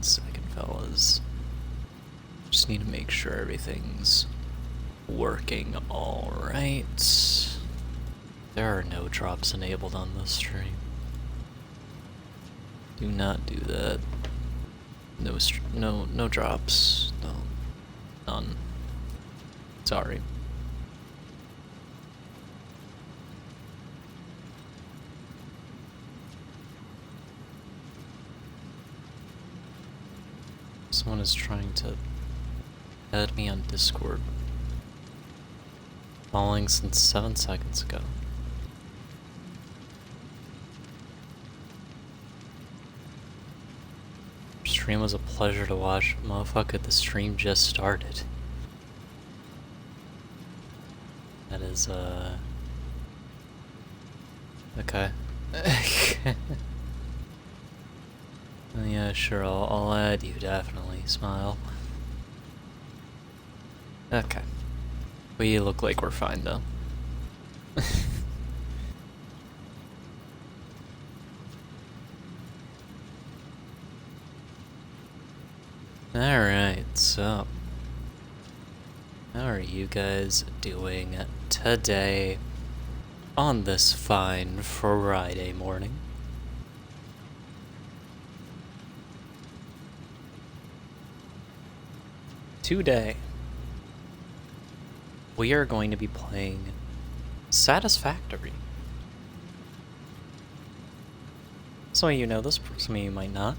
second, fellas. Just need to make sure everything's working alright. There are no drops enabled on this stream. Do not do that. No drops. No. None. Sorry. Someone is trying to add me on Discord. Following since 7 seconds ago. Stream was a pleasure to watch. Motherfucker, the stream just started. That is, okay. Yeah, sure, I'll add you, definitely. Smile. Okay. We look like we're fine, though. Alright, so how are you guys doing today on this fine Friday morning? Today, we are going to be playing Satisfactory. Some of you know this, some of you might not.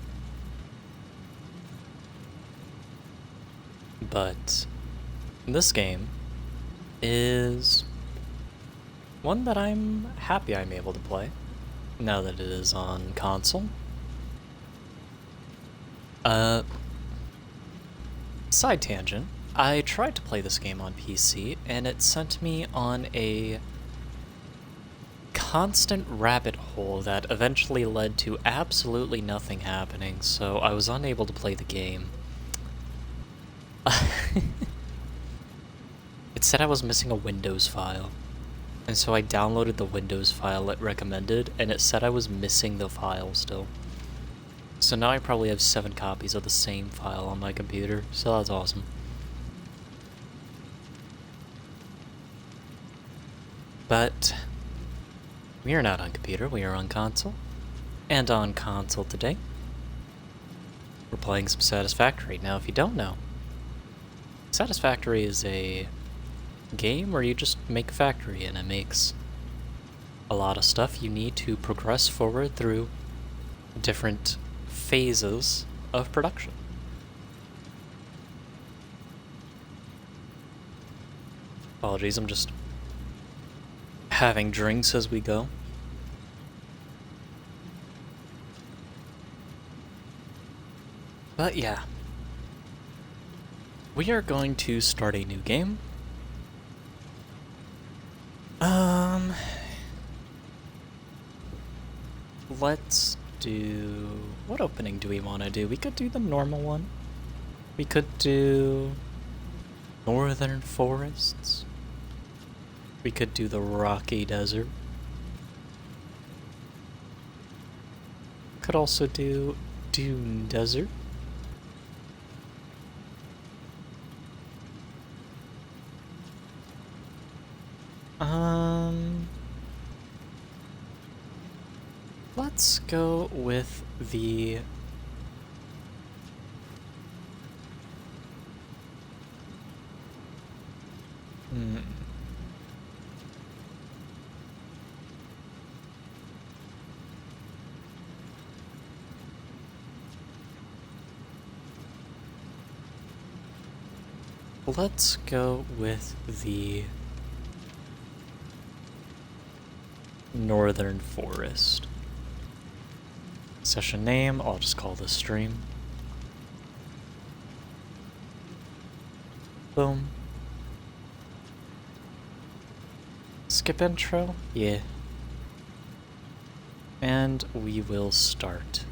But this game is one that I'm happy I'm able to play now that it is on console. Side tangent, I tried to play this game on PC and it sent me on a constant rabbit hole that eventually led to absolutely nothing happening, so I was unable to play the game. It said I was missing a Windows file, and so I downloaded the Windows file it recommended, and it said I was missing the file still. So now I probably have 7 copies of the same file on my computer, so that's awesome. But we are not on computer, we are on console. And on console today, we're playing some Satisfactory. Now, if you don't know, Satisfactory is a game where you just make a factory and it makes a lot of stuff you need to progress forward through different phases of production. Apologies, I'm just having drinks as we go. But yeah. We are going to start a new game. Let's do... What opening do we want to do? We could do the normal one. We could do... Northern Forests. We could do the Rocky Desert. Could also do Dune Desert. Let's go with the... Let's go with the Northern Forest. Session name, I'll just call this stream. Boom. Skip intro? Yeah. And we will start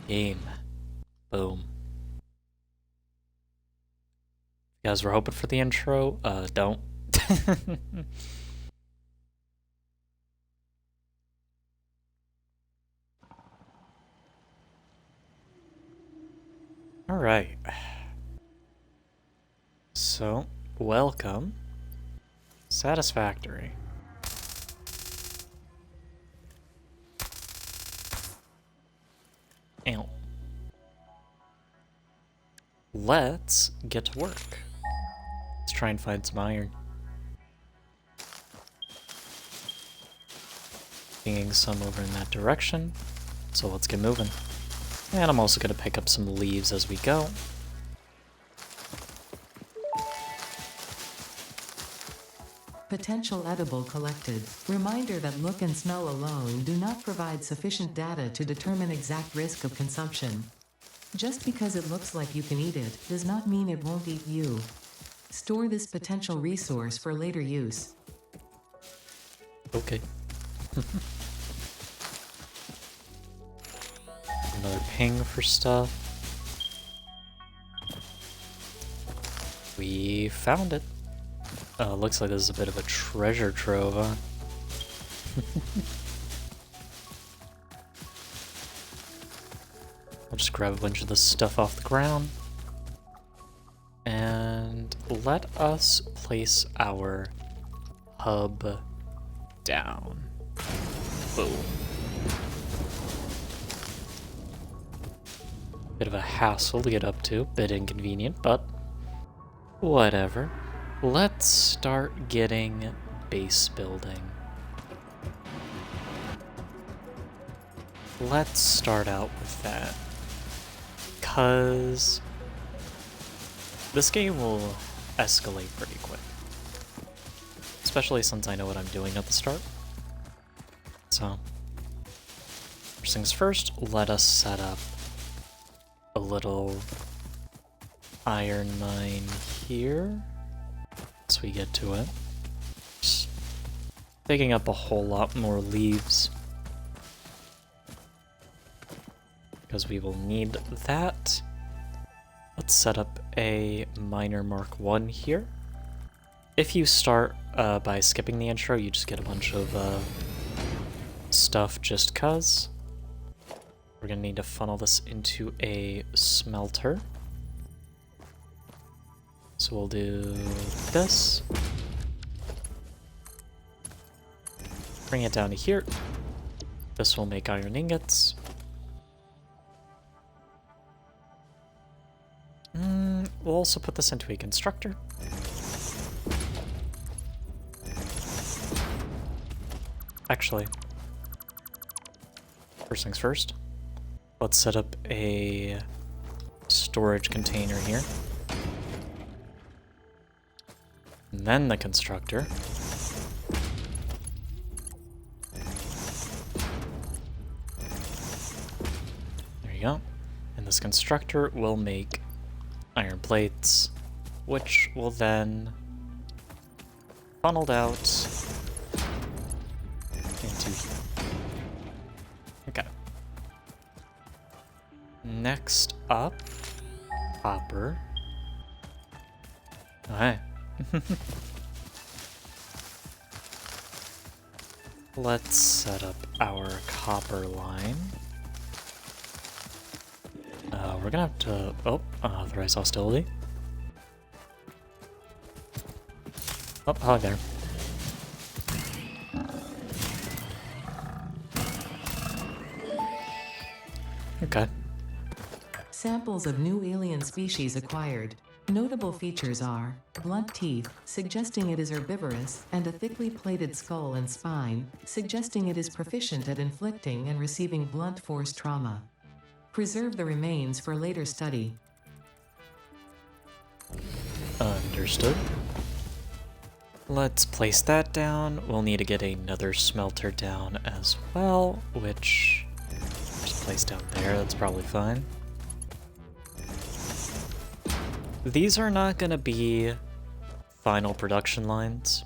game. Boom. You guys were hoping for the intro? Don't. Alright. So, welcome. Satisfactory. Ow. Let's get to work. Let's try and find some iron. Seeing some over in that direction, so let's get moving. And I'm also going to pick up some leaves as we go. Potential edible collected. Reminder that look and smell alone do not provide sufficient data to determine exact risk of consumption. Just because it looks like you can eat it does not mean it won't eat you. Store this potential resource for later use. Okay. Another ping for stuff. We found it. Looks like this is a bit of a treasure trove, huh? I'll just grab a bunch of this stuff off the ground. And let us place our hub down. Boom. Bit of a hassle to get up to, bit inconvenient, but whatever. Let's start getting base building. Let's start out with that, because this game will escalate pretty quick, especially since I know what I'm doing at the start. So, first things first, let us set up a little iron mine here. Once we get to it. Just digging up a whole lot more leaves, because we will need that. Let's set up a miner Mark 1 here. If you start by skipping the intro, you just get a bunch of stuff just cuz. We're gonna need to funnel this into a smelter. So we'll do this. Bring it down to here. This will make iron ingots. We'll also put this into a constructor. Actually, first things first, let's set up a storage container here. And then the constructor. There you go. And this constructor will make iron plates, which will then funneled out into here. Okay. Next up, copper. Alright. Let's set up our copper line. We're gonna have to... Oh, authorize hostility. Oh, hi there. Okay. Samples of new alien species acquired. Notable features are blunt teeth, suggesting it is herbivorous, and a thickly plated skull and spine, suggesting it is proficient at inflicting and receiving blunt force trauma. Preserve the remains for later study. Understood. Let's place that down. We'll need to get another smelter down as well, which... just place down there, that's probably fine. These are not gonna be final production lines,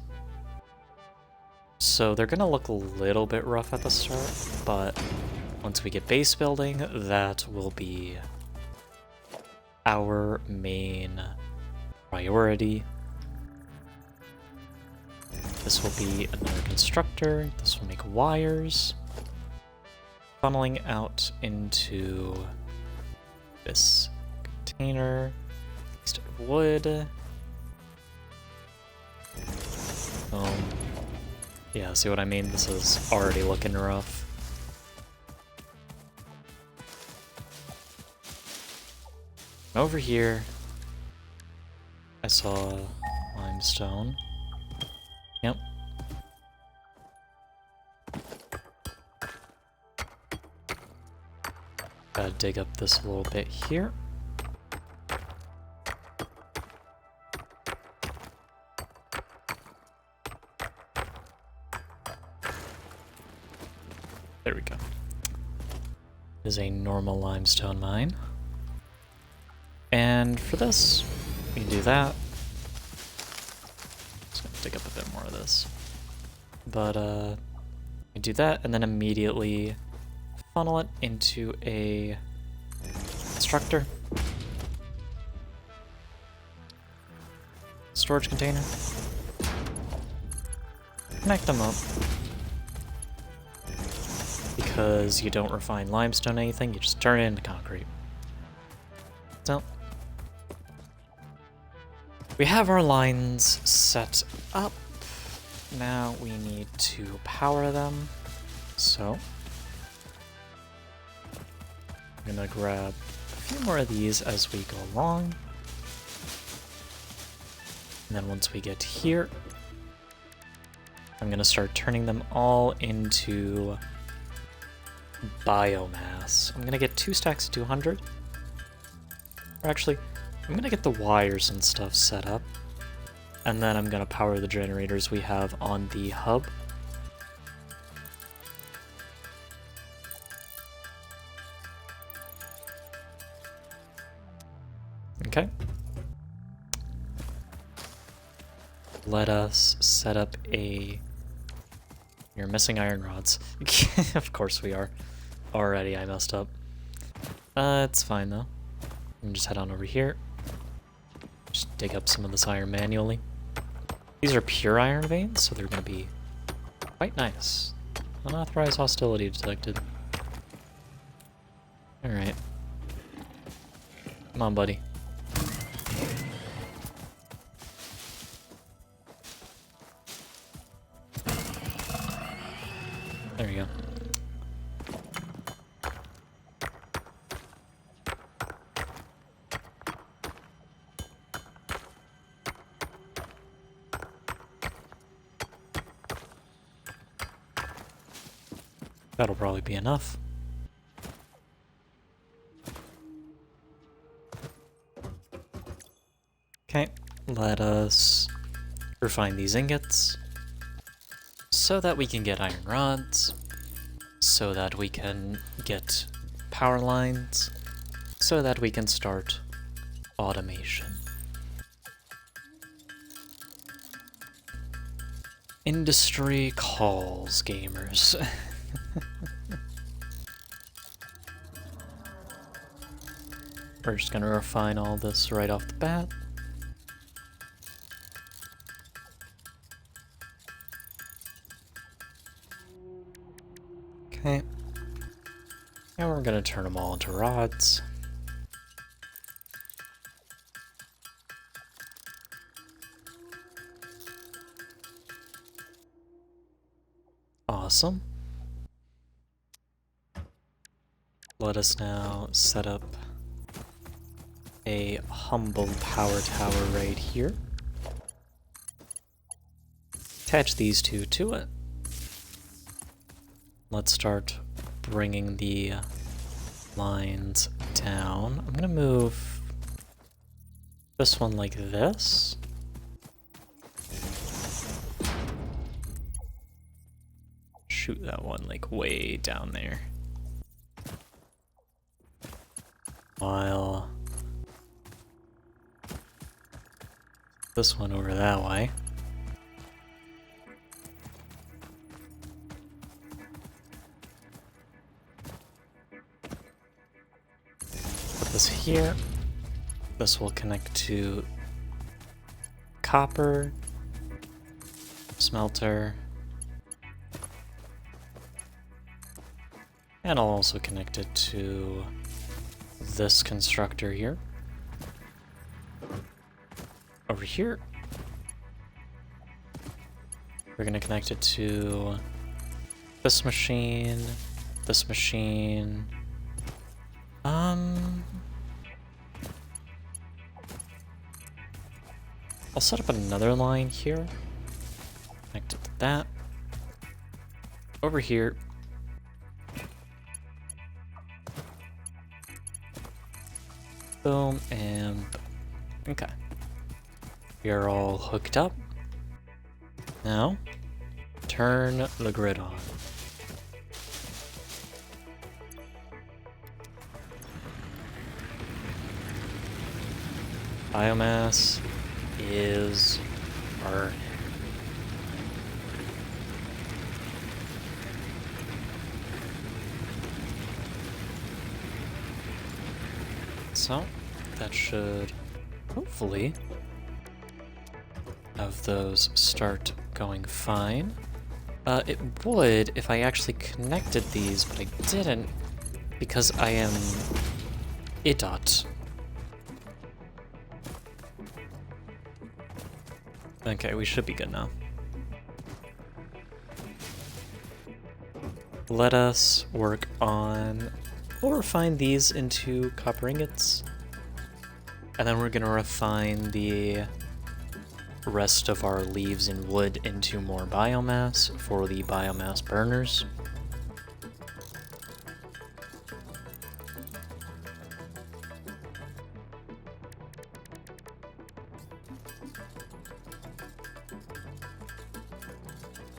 so they're gonna look a little bit rough at the start, but once we get base building, that will be our main priority. This will be another constructor, this will make wires, funneling out into this container. Wasted wood. Yeah, see what I mean? This is already looking rough. Over here, I saw limestone. Yep. Gotta dig up this a little bit here. There we go. It is a normal limestone mine. And for this, we can do that. Just gonna dig up a bit more of this. But we do that and then immediately funnel it into a constructor. Storage container. Connect them up. Because you don't refine limestone anything, you just turn it into concrete. So we have our lines set up. Now we need to power them. So I'm gonna grab a few more of these as we go along. And then once we get here, I'm gonna start turning them all into biomass. I'm gonna get 2 stacks of 200. Or actually, I'm gonna get the wires and stuff set up. And then I'm gonna power the generators we have on the hub. Okay. Let us set up a... You're missing iron rods. Of course we are. Already I messed up. It's fine though. We can just head on over here. Just dig up some of this iron manually. These are pure iron veins, so they're going to be quite nice. Unauthorized hostility detected. Alright. Come on, buddy. There you go. That'll probably be enough. Okay, let us refine these ingots so that we can get iron rods, so that we can get power lines, so that we can start automation. Industry calls, gamers. We're just gonna refine all this right off the bat. Okay. And we're gonna turn them all into rods. Awesome. Let us now set up a humble power tower right here. Attach these two to it. Let's start bringing the lines down. I'm gonna move this one like this. Shoot that one like way down there. While this one over that way. Put this here. This will connect to copper, smelter, and I'll also connect it to this constructor here. over here. We're gonna connect it to this machine, this machine. I'll set up another line here. Connect it to that. Over here. Boom and boom. Okay. We are all hooked up. Now, turn the grid on. Biomass is burning. So, that should hopefully have those start going fine. It would if I actually connected these, but I didn't because I am idot. Okay, we should be good now. Let us work on... We'll refine these into copper ingots. And then we're gonna refine the rest of our leaves and wood into more biomass for the biomass burners.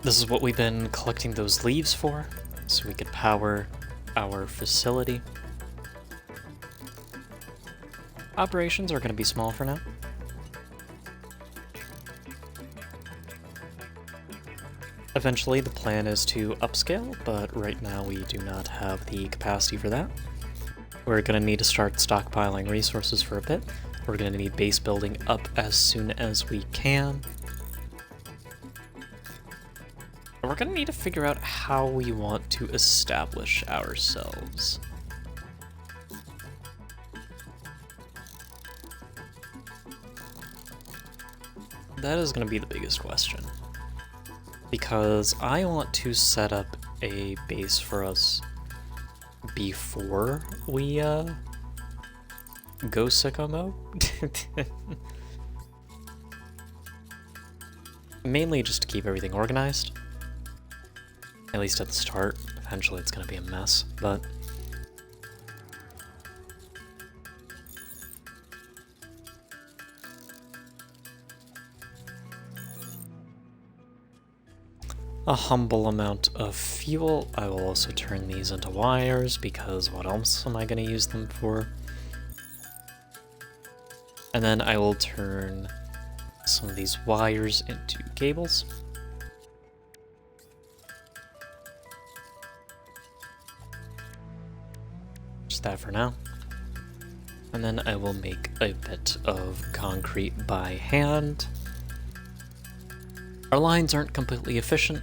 This is what we've been collecting those leaves for, so we could power our facility. Operations are going to be small for now. Eventually the plan is to upscale, but right now we do not have the capacity for that. We're going to need to start stockpiling resources for a bit. We're going to need base building up as soon as we can. We're going to need to figure out how we want to establish ourselves. That is going to be the biggest question. Because I want to set up a base for us before we go sicko mode. Mainly just to keep everything organized. At least at the start. Eventually it's going to be a mess, but... a humble amount of fuel. I will also turn these into wires, because what else am I going to use them for? And then I will turn some of these wires into cables. Just that for now. And then I will make a bit of concrete by hand. Our lines aren't completely efficient.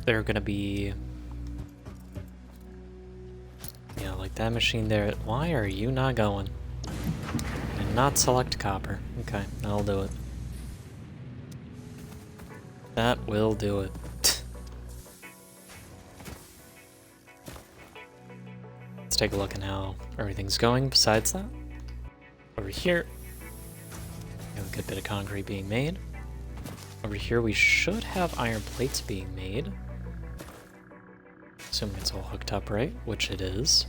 They're gonna be... yeah, like that machine there. Why are you not going? And not select copper. Okay, that'll do it. That will do it. Let's take a look at how everything's going besides that. Over here, we have a good bit of concrete being made. Over here we should have iron plates being made. Assuming it's all hooked up right, which it is.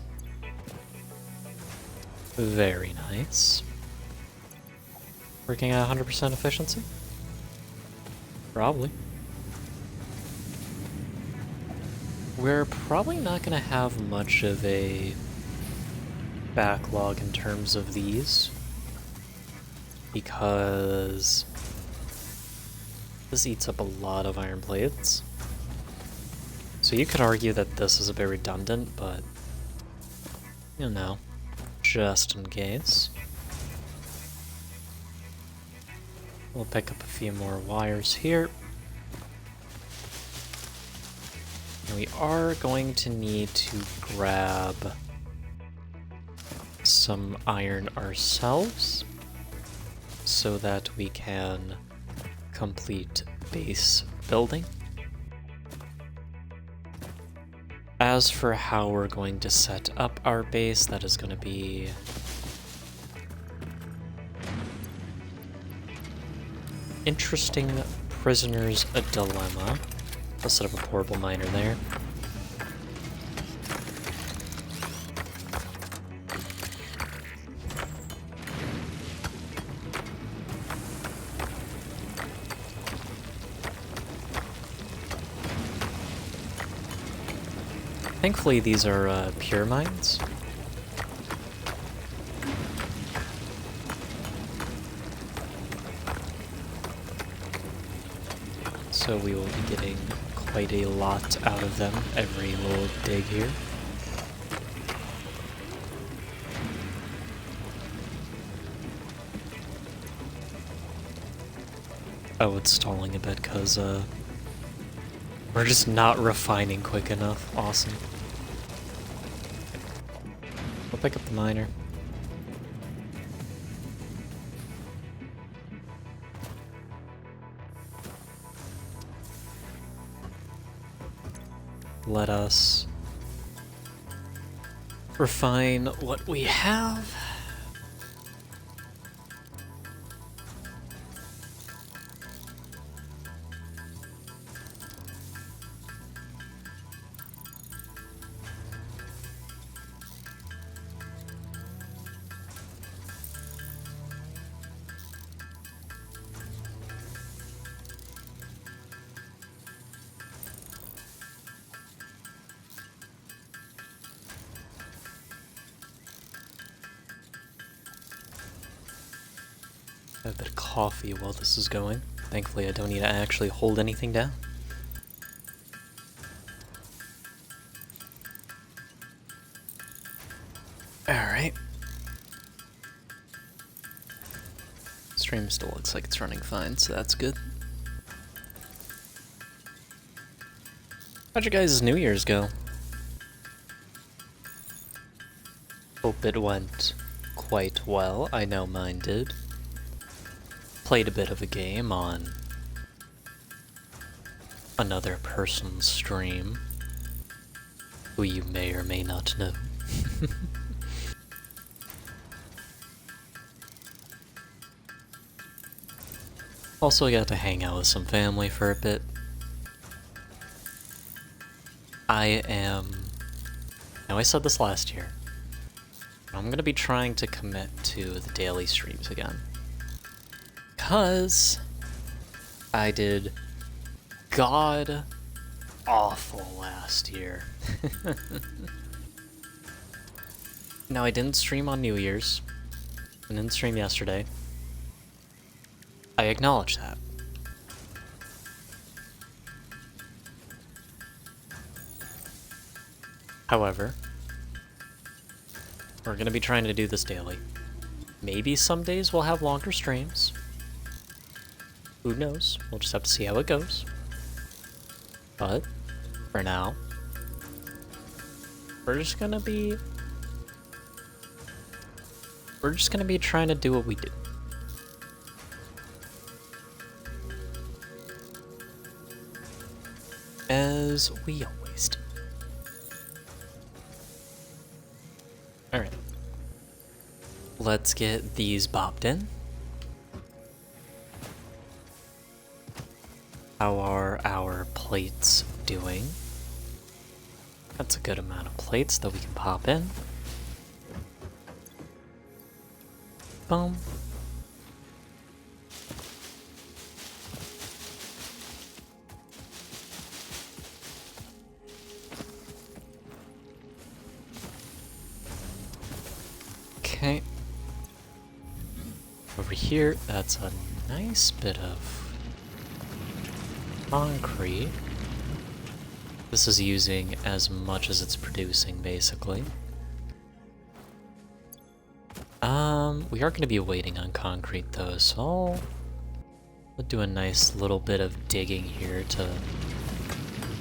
Very nice. Working at 100% efficiency? Probably. We're probably not going to have much of a backlog in terms of these, because this eats up a lot of iron plates. So you could argue that this is a bit redundant, but you know, just in case. We'll pick up a few more wires here. And we are going to need to grab some iron ourselves. so that we can complete base building. As for how we're going to set up our base, that is going to be interesting prisoner's a dilemma. I'll set up a portable miner there. Thankfully, these are pure mines. So we will be getting quite a lot out of them every little dig here. Oh, it's stalling a bit because we're just not refining quick enough. Awesome. We'll pick up the miner. Let us refine what we have. Have a bit of coffee while this is going. Thankfully, I don't need to actually hold anything down. Alright. Stream still looks like it's running fine, so that's good. How'd your guys' New Year's go? Hope it went quite well. I know mine did. Played a bit of a game on another person's stream, who you may or may not know. Also got to hang out with some family for a bit. I know I said this last year, but I'm gonna be trying to commit to the daily streams again. Because I did god awful last year. Now, I didn't stream on New Year's. I didn't stream yesterday. I acknowledge that. However, we're going to be trying to do this daily. Maybe some days we'll have longer streams. Who knows? We'll just have to see how it goes. But, for now, we're just gonna be trying to do what we do. As we always do. Alright. Let's get these bopped in. How are our plates doing? That's a good amount of plates that we can pop in. Boom. Okay. Over here, that's a nice bit of concrete. This is using as much as it's producing, basically. We are going to be waiting on concrete, though, so I'll do a nice little bit of digging here to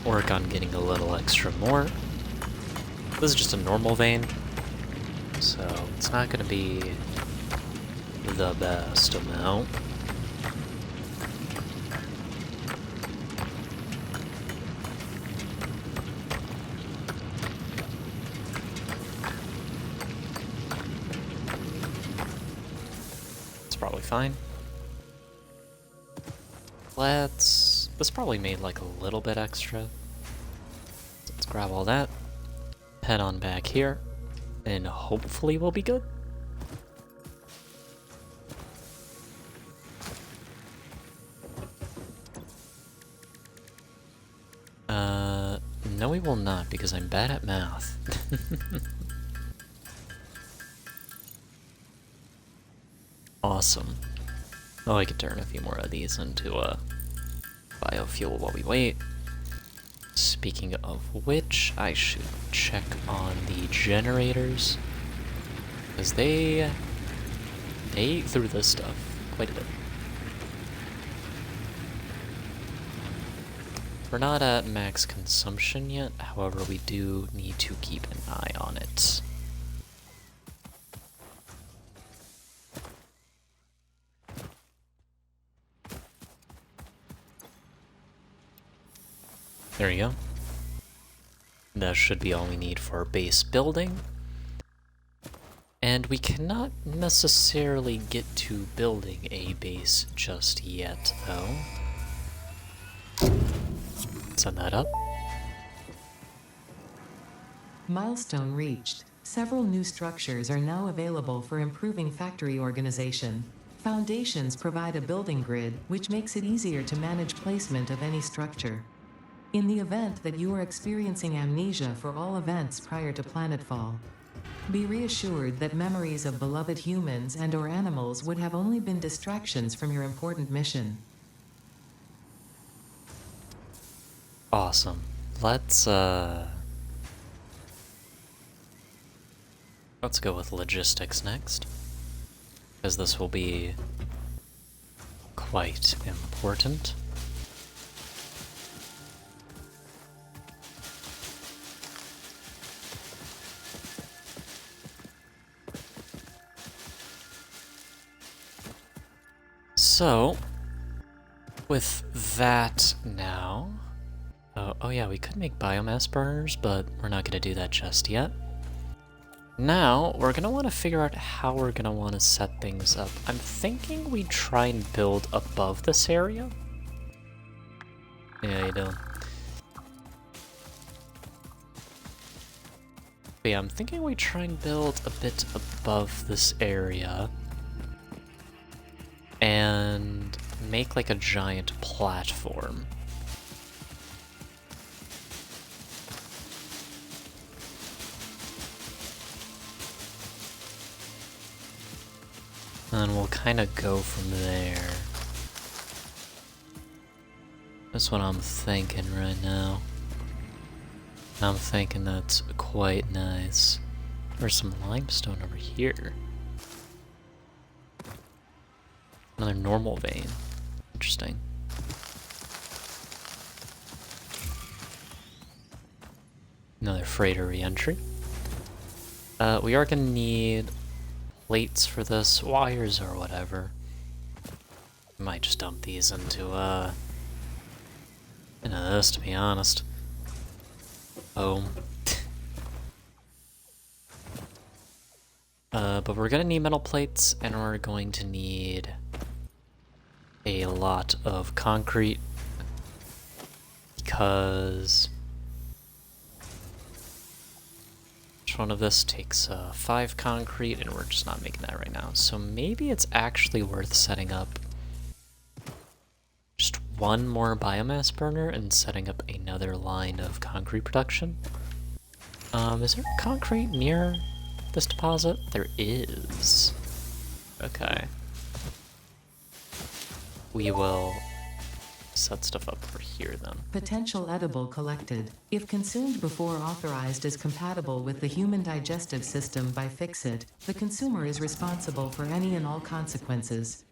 work on getting a little extra more. This is just a normal vein, so it's not going to be the best amount. It's probably fine. This probably made like a little bit extra. So let's grab all that, head on back here, and hopefully we'll be good. No we will not, because I'm bad at math. Awesome. Oh, I could turn a few more of these into biofuel while we wait. Speaking of which, I should check on the generators, because they ate through this stuff quite a bit. We're not at max consumption yet, however we do need to keep an eye on it. There you go. That should be all we need for base building. And we cannot necessarily get to building a base just yet, though. Send that up. Milestone reached. Several new structures are now available for improving factory organization. Foundations provide a building grid, which makes it easier to manage placement of any structure. In the event that you are experiencing amnesia for all events prior to planetfall, be reassured that memories of beloved humans and/or animals would have only been distractions from your important mission. Awesome. Let's go with logistics next, because this will be quite important. So, with that now, oh yeah, we could make biomass burners, but we're not going to do that just yet. Now, we're going to want to figure out how we're going to want to set things up. I'm thinking we try and build above this area. Yeah, you do. But yeah, I'm thinking we try and build a bit above this area and make like a giant platform. And we'll kind of go from there. That's what I'm thinking right now. I'm thinking that's quite nice. There's some limestone over here. Another normal vein. Interesting. Another freighter re-entry. We are gonna need plates for this, wires or whatever. Might just dump these into this, to be honest. Oh. But we're gonna need metal plates, and we're going to need a lot of concrete, because each one of this takes 5 concrete, and we're just not making that right now. So maybe it's actually worth setting up just one more biomass burner and setting up another line of concrete production. Is there concrete near this deposit? There is. Okay. We will set stuff up for here then. Potential edible collected. If consumed before authorized as compatible with the human digestive system by Fixit, the consumer is responsible for any and all consequences.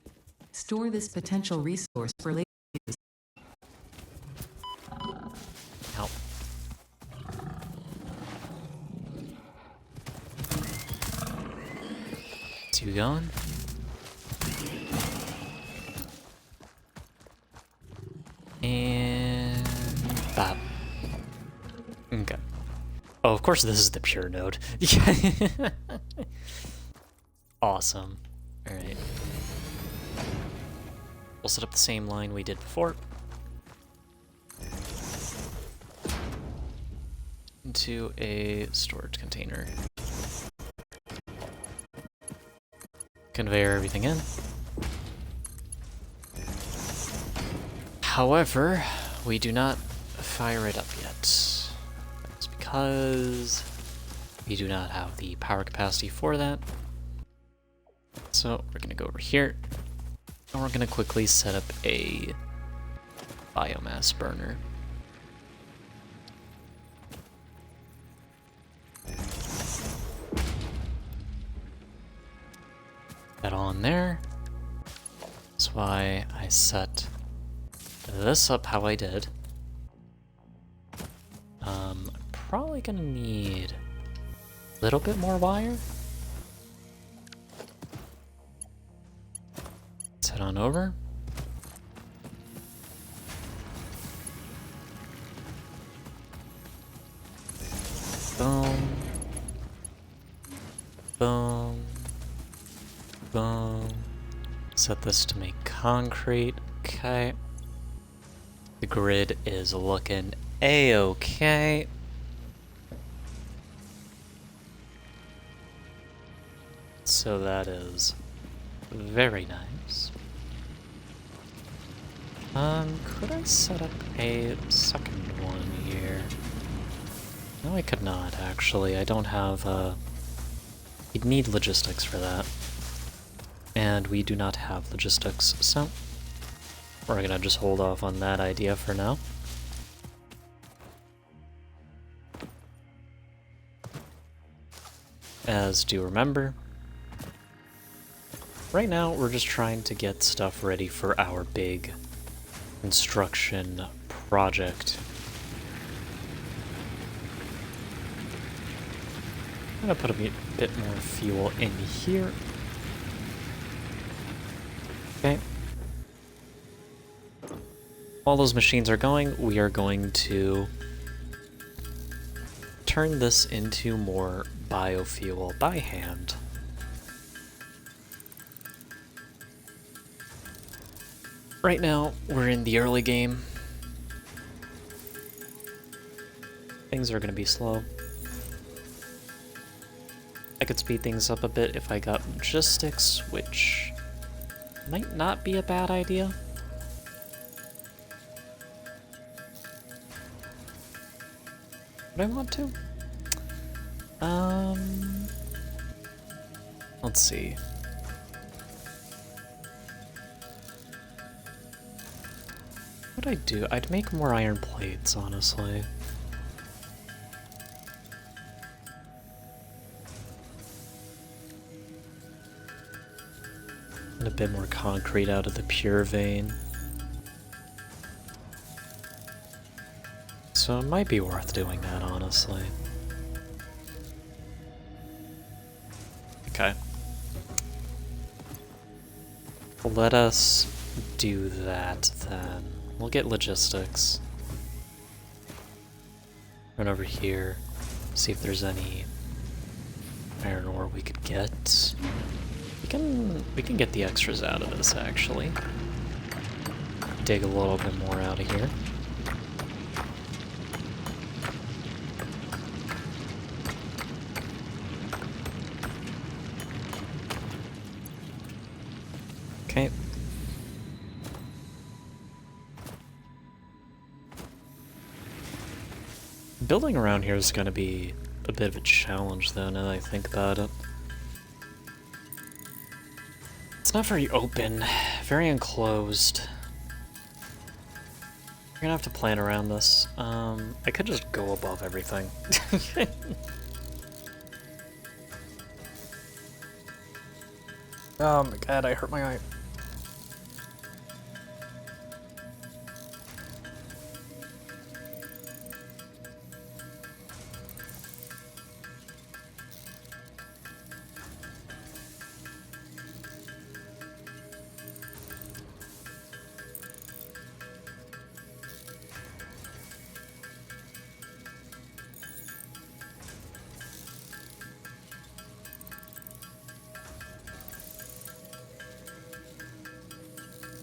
Store this potential resource for later use. Help. Is you going? Oh, of course this is the pure node. Yeah. Awesome. Alright. We'll set up the same line we did before. Into a storage container. Conveyor everything in. However, we do not fire it up yet. That's because we do not have the power capacity for that. So we're gonna go over here, and we're gonna quickly set up a biomass burner. That on there. That's why I set this up how I did. I'm probably gonna need a little bit more wire. Let's head on over. Boom. Boom. Boom. Set this to make concrete. Okay. The grid is looking a-okay. So that is very nice. Could I set up a second one here? No, I could not, actually. I don't have, you'd need logistics for that. And we do not have logistics, so we're gonna just hold off on that idea for now. As do remember, right now we're just trying to get stuff ready for our big construction project. I'm gonna put a bit more fuel in here. Okay. While those machines are going, we are going to turn this into more biofuel by hand. Right now, we're in the early game. Things are going to be slow. I could speed things up a bit if I got logistics, which might not be a bad idea. Would I want to? Let's see. What would I do? I'd make more iron plates, honestly. And a bit more concrete out of the pure vein. So it might be worth doing that, honestly. Okay. Let us do that then. We'll get logistics. Run over here, see if there's any iron ore we could get. We can get the extras out of this, actually. Dig a little bit more out of here. Okay. Building around here is going to be a bit of a challenge, though, now that I think about it. It's not very open, very enclosed. We're gonna have to plan around this. I could just go above everything. Oh my god, I hurt my eye.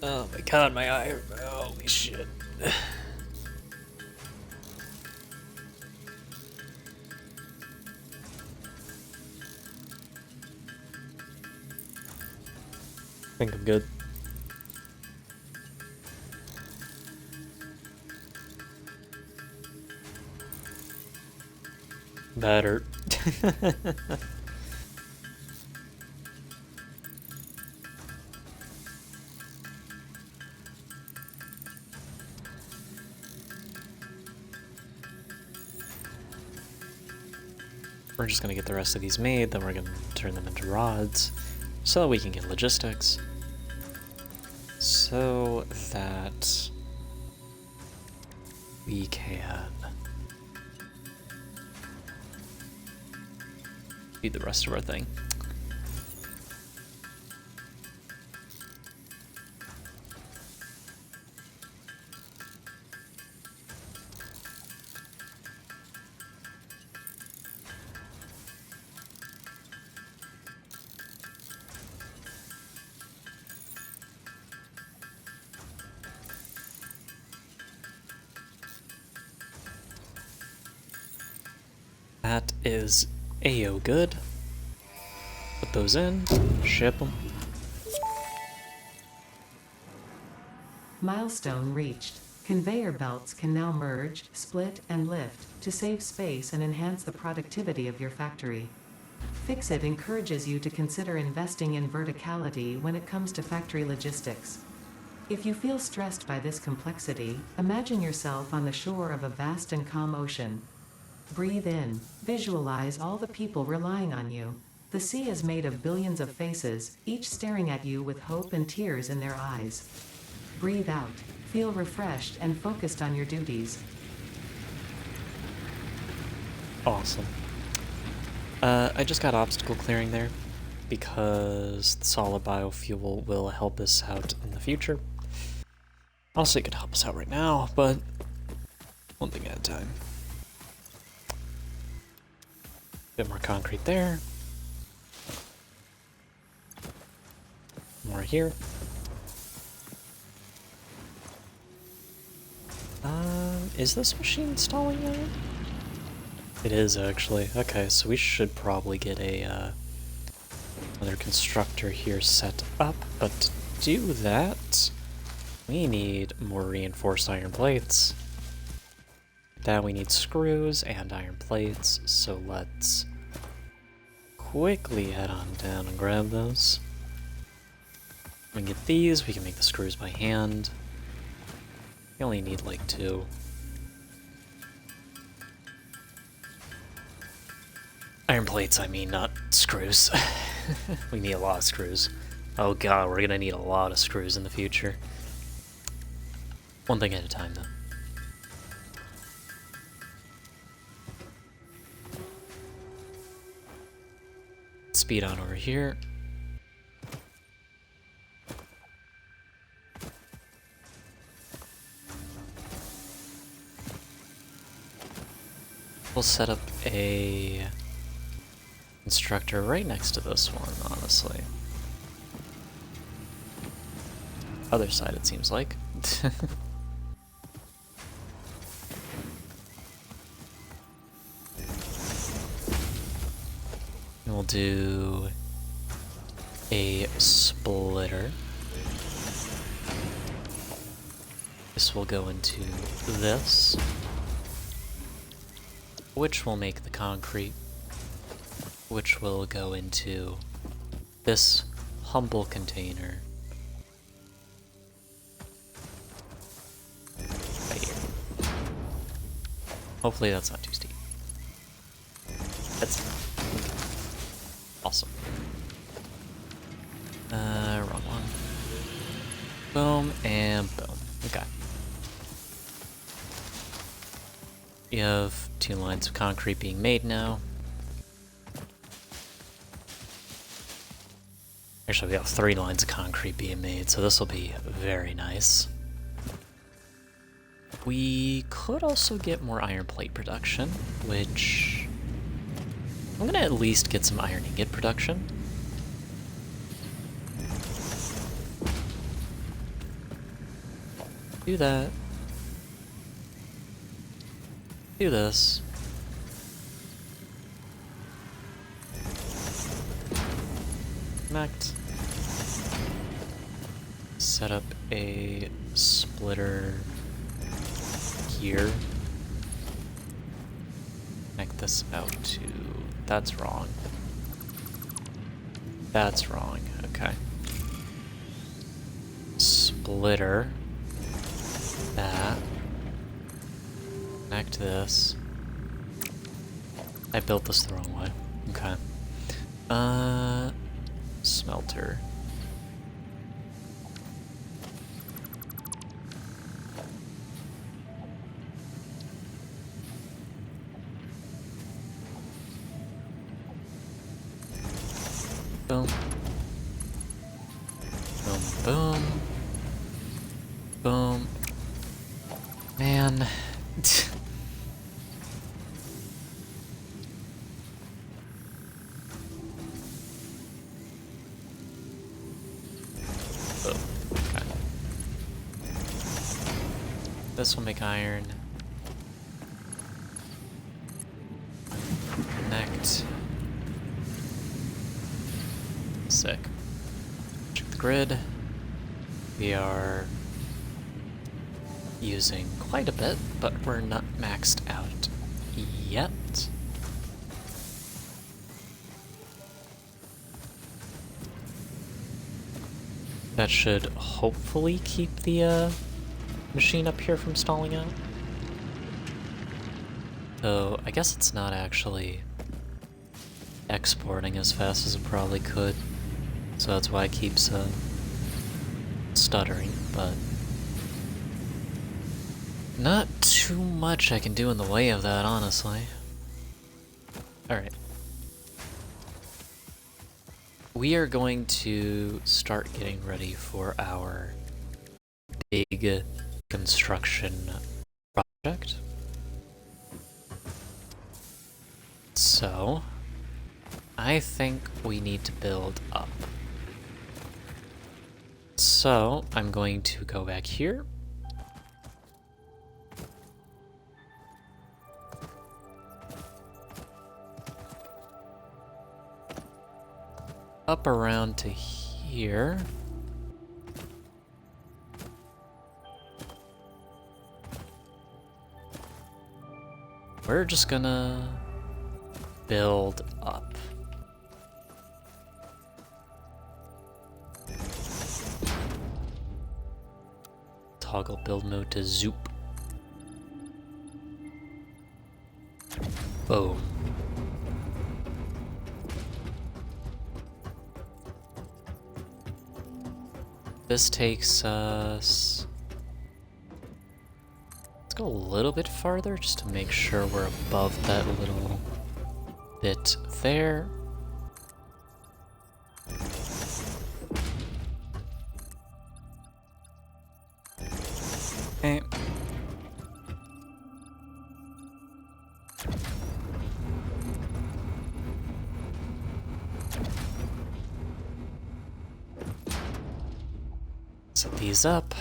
Oh my god, my eye. Holy shit. I think I'm good. Better. We're just gonna get the rest of these made, then we're gonna turn them into rods, so that we can get logistics. So that we can feed the rest of our thing. That is AO good. Put those in, ship them. Milestone reached. Conveyor belts can now merge, split, and lift to save space and enhance the productivity of your factory. Fixit encourages you to consider investing in verticality when it comes to factory logistics. If you feel stressed by this complexity, imagine yourself on the shore of a vast and calm ocean. Breathe in. Visualize all the people relying on you. The sea is made of billions of faces, each staring at you with hope and tears in their eyes. Breathe out. Feel refreshed and focused on your duties. Awesome. I just got obstacle clearing there because the solid biofuel will help us out in the future. Also, it could help us out right now, but one thing at a time. Bit more concrete there. More here. Is this machine installing yet? It is actually. Okay, so we should probably get a another constructor here set up, but to do that, we need more reinforced iron plates. That we need screws and iron plates, so let's quickly head on down and grab those. We can get these, we can make the screws by hand. We only need like 2. Iron plates, I mean, not screws. We need a lot of screws. Oh god, we're gonna need a lot of screws in the future. One thing at a time, though. Speed on over here. We'll set up a constructor right next to this one, honestly. Other side, it seems like. We'll do a splitter. This will go into this, which will make the concrete, which will go into this humble container right here. Hopefully that's not too steep. That's awesome. Wrong one. Boom and boom. Okay. We have 2 lines of concrete being made now. Actually, we have 3 lines of concrete being made, so this will be very nice. We could also get more iron plate production, which I'm gonna at least get some iron ingot production. Do that. Do this. Connect. Set up a splitter here. Connect this out to... That's wrong. That's wrong. Okay. Splitter. That. Connect this. I built this the wrong way. Okay. Smelter. Boom. Boom, boom. Boom. Man. Boom. Okay. This will make iron. Connect. Sick. Check the grid. We are using quite a bit, but we're not maxed out yet. That should hopefully keep the machine up here from stalling out. So I guess it's not actually exporting as fast as it probably could. So that's why it keeps stuttering, but not too much I can do in the way of that, honestly. Alright. We are going to start getting ready for our big construction project. So, I think we need to build up. So, I'm going to go back here. Up around to here. We're just gonna build up. Toggle build mode to zoop. Boom. This takes us... Let's go a little bit farther just to make sure we're above that little bit there. Okay. Set these up.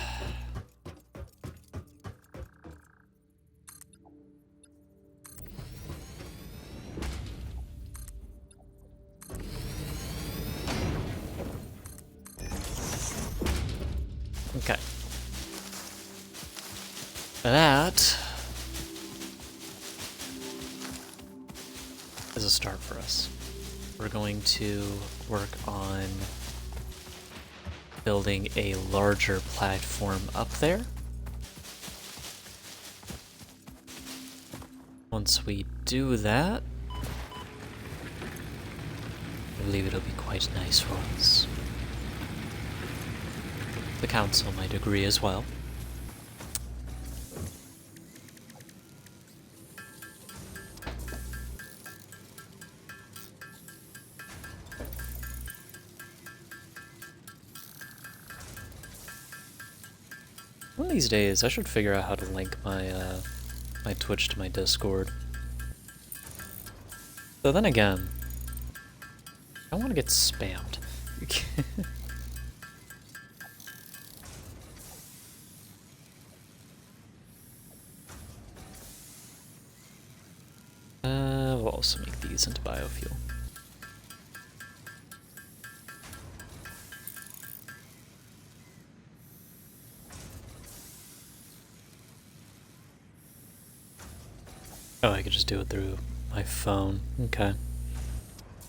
Okay. That is a start for us. We're going to work on building a larger platform up there. Once we do that, I believe it'll be quite nice for us. The council might agree as well. One of these days, I should figure out how to link my my Twitch to my Discord. So then again, I want to get spammed. we'll also make these into biofuel. Oh, I could just do it through my phone. Okay.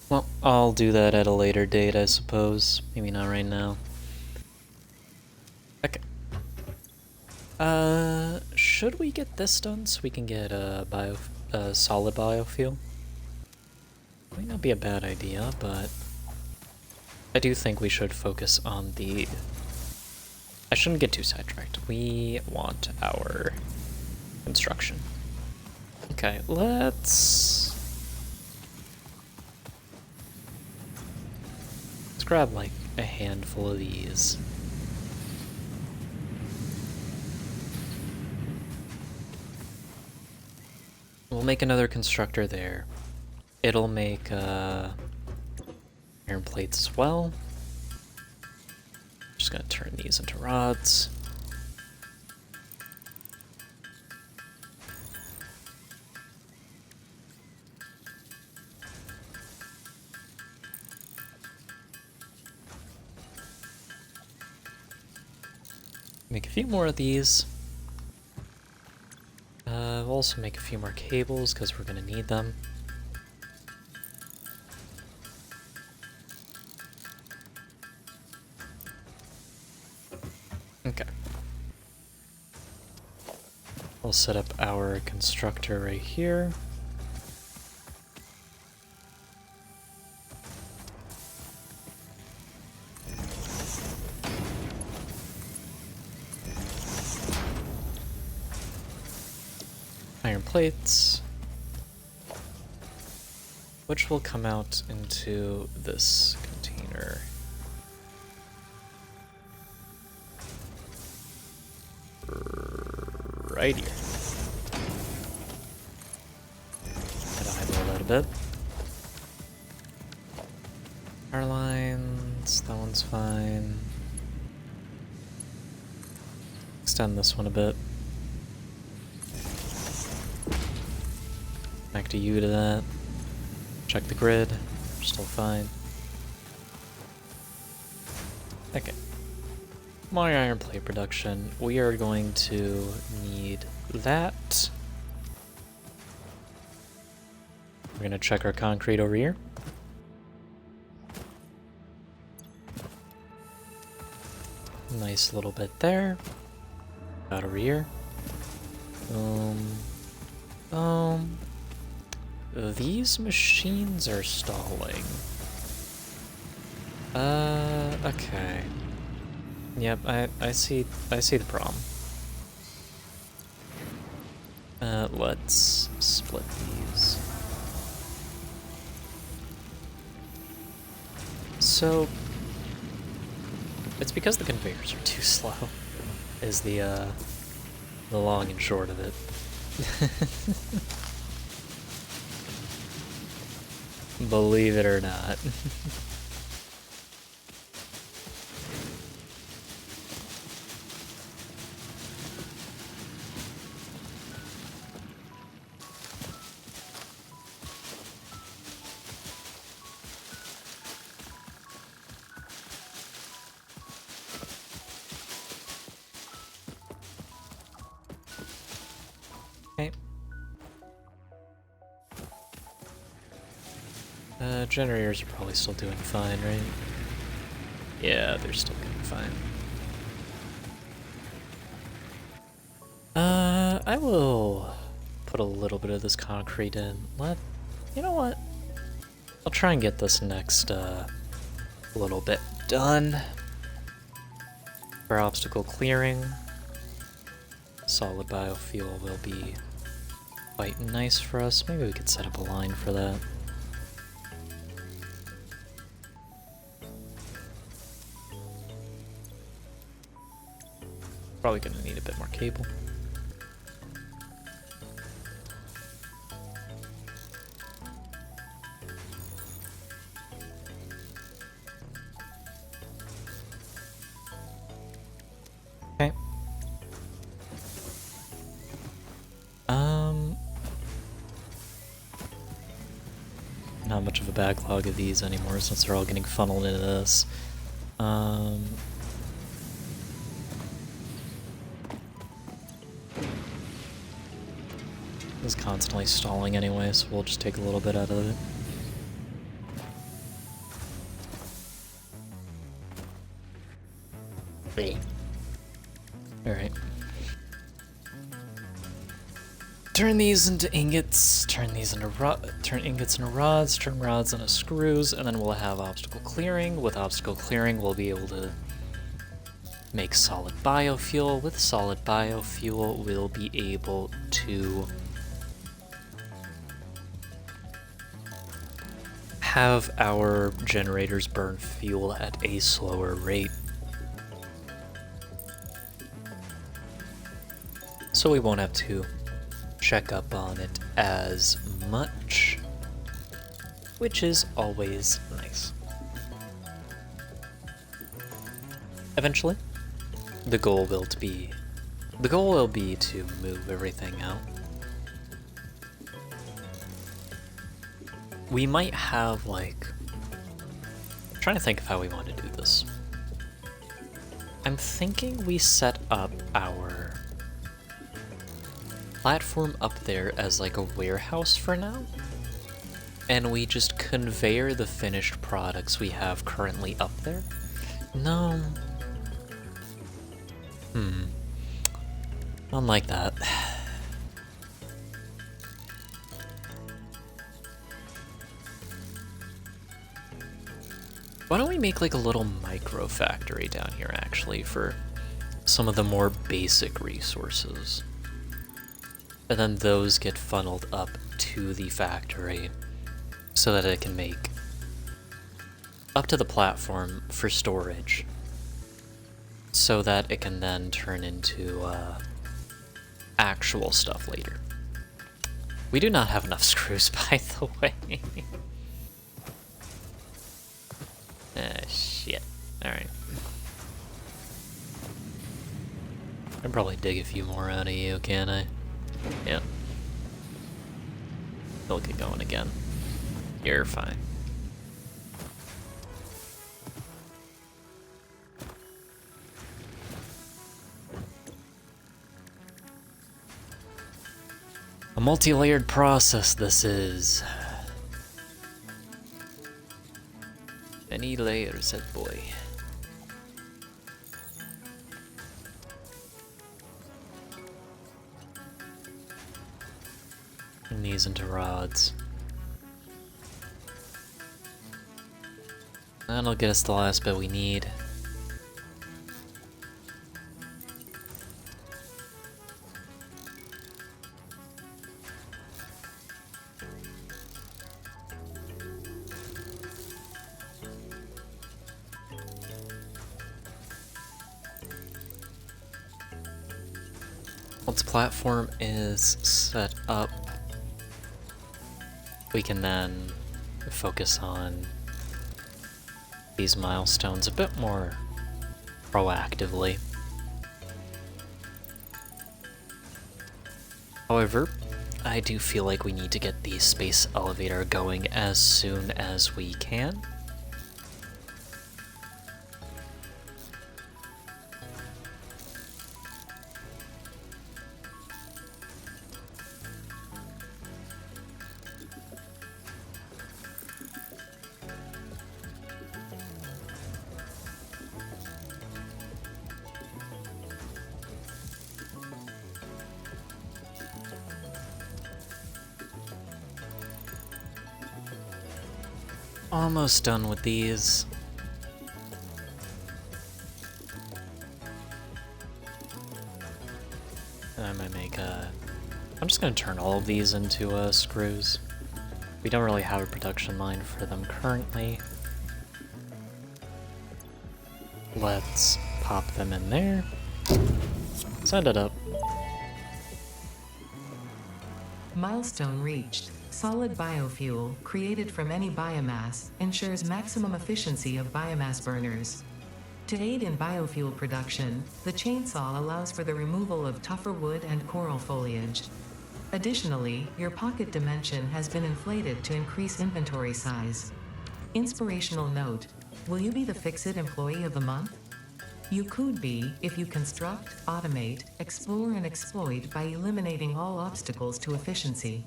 Well, I'll do that at a later date, I suppose. Maybe not right now. Okay. Should we get this done so we can get a solid biofuel? Might not be a bad idea, but I do think we should focus on the... I shouldn't get too sidetracked. We want our construction. Okay, let's grab like a handful of these. We'll make another constructor there. It'll make iron plates as well. Just gonna turn these into rods. Make a few more of these. We'll also make a few more cables because we're gonna need them. Okay. We'll set up our constructor right here. Iron plates, which will come out into this container. Right here. Gotta idle a little bit. Power lines, that one's fine. Extend this one a bit. Back to you to that. Check the grid. Still fine. Okay. My iron plate production. We are going to need that. We're gonna check our concrete over here. Nice little bit there. About over here. These machines are stalling. Okay. Yep, I see the problem. Let's split these. So it's because the conveyors are too slow, is the long and short of it. Believe it or not. Okay. Generators are probably still doing fine, right? Yeah, they're still doing fine. I will put a little bit of this concrete in. You know what? I'll try and get this next, little bit done. For obstacle clearing. Solid biofuel will be quite nice for us. Maybe we could set up a line for that. Probably gonna need a bit more cable. Okay. much of a backlog of these anymore since they're all getting funneled into this. It's constantly stalling anyway, so we'll just take a little bit out of it. Alright. Turn these into ingots, turn ingots into rods, turn rods into screws, and then we'll have obstacle clearing. With obstacle clearing, we'll be able to make solid biofuel. With solid biofuel, we'll be able to have our generators burn fuel at a slower rate. So we won't have to check up on it as much, which is always nice. Eventually, the goal will be to move everything out. We might have, like, I'm trying to think of how we want to do this. I'm thinking we set up our platform up there as like a warehouse for now, and we just conveyor the finished products we have currently up there. No. Unlike that. Why don't we make like a little micro factory down here actually for some of the more basic resources? And then those get funneled up to the factory so that it can make up to the platform for storage, so that it can then turn into actual stuff later. We do not have enough screws, by the way. Shit. Alright. I can probably dig a few more out of you, can I? Yeah. They'll get going again. You're fine. A multi-layered process this is. Many layers, that boy. Turn these into rods. That'll get us the last bit we need. Once platform is set up, we can then focus on these milestones a bit more proactively. However, I do feel like we need to get the space elevator going as soon as we can. Almost done with these. I might make I'm just gonna turn all of these into screws. We don't really have a production line for them currently. Let's pop them in there. Send it up. Milestone reached. Solid biofuel, created from any biomass, ensures maximum efficiency of biomass burners. To aid in biofuel production, the chainsaw allows for the removal of tougher wood and coral foliage. Additionally, your pocket dimension has been inflated to increase inventory size. Inspirational note: will you be the Fix-It Employee of the Month? You could be if you construct, automate, explore, and exploit by eliminating all obstacles to efficiency.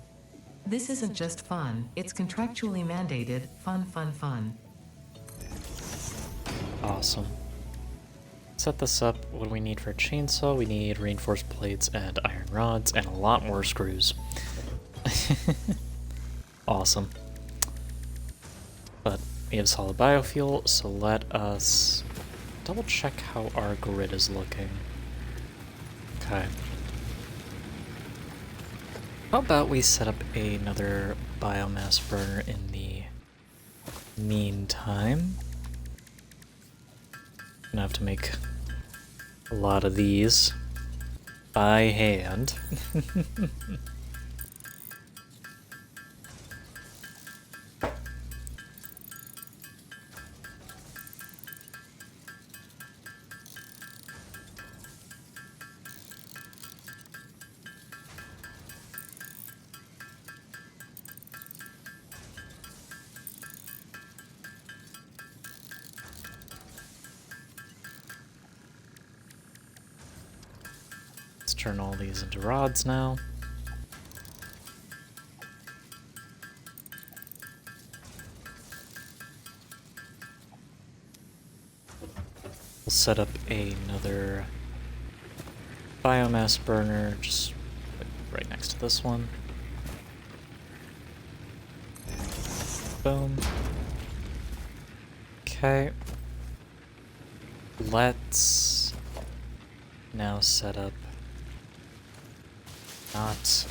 This isn't just fun, it's contractually mandated fun, fun, fun. Awesome. Set this up. What do we need for a chainsaw? We need reinforced plates and iron rods and a lot more screws. Awesome. But we have solid biofuel, so let us double check how our grid is looking. Okay. How about we set up another biomass burner in the meantime? Gonna have to make a lot of these by hand. Let's turn all these into rods now. We'll set up another biomass burner just right next to this one. Boom. Okay. Let's now set up not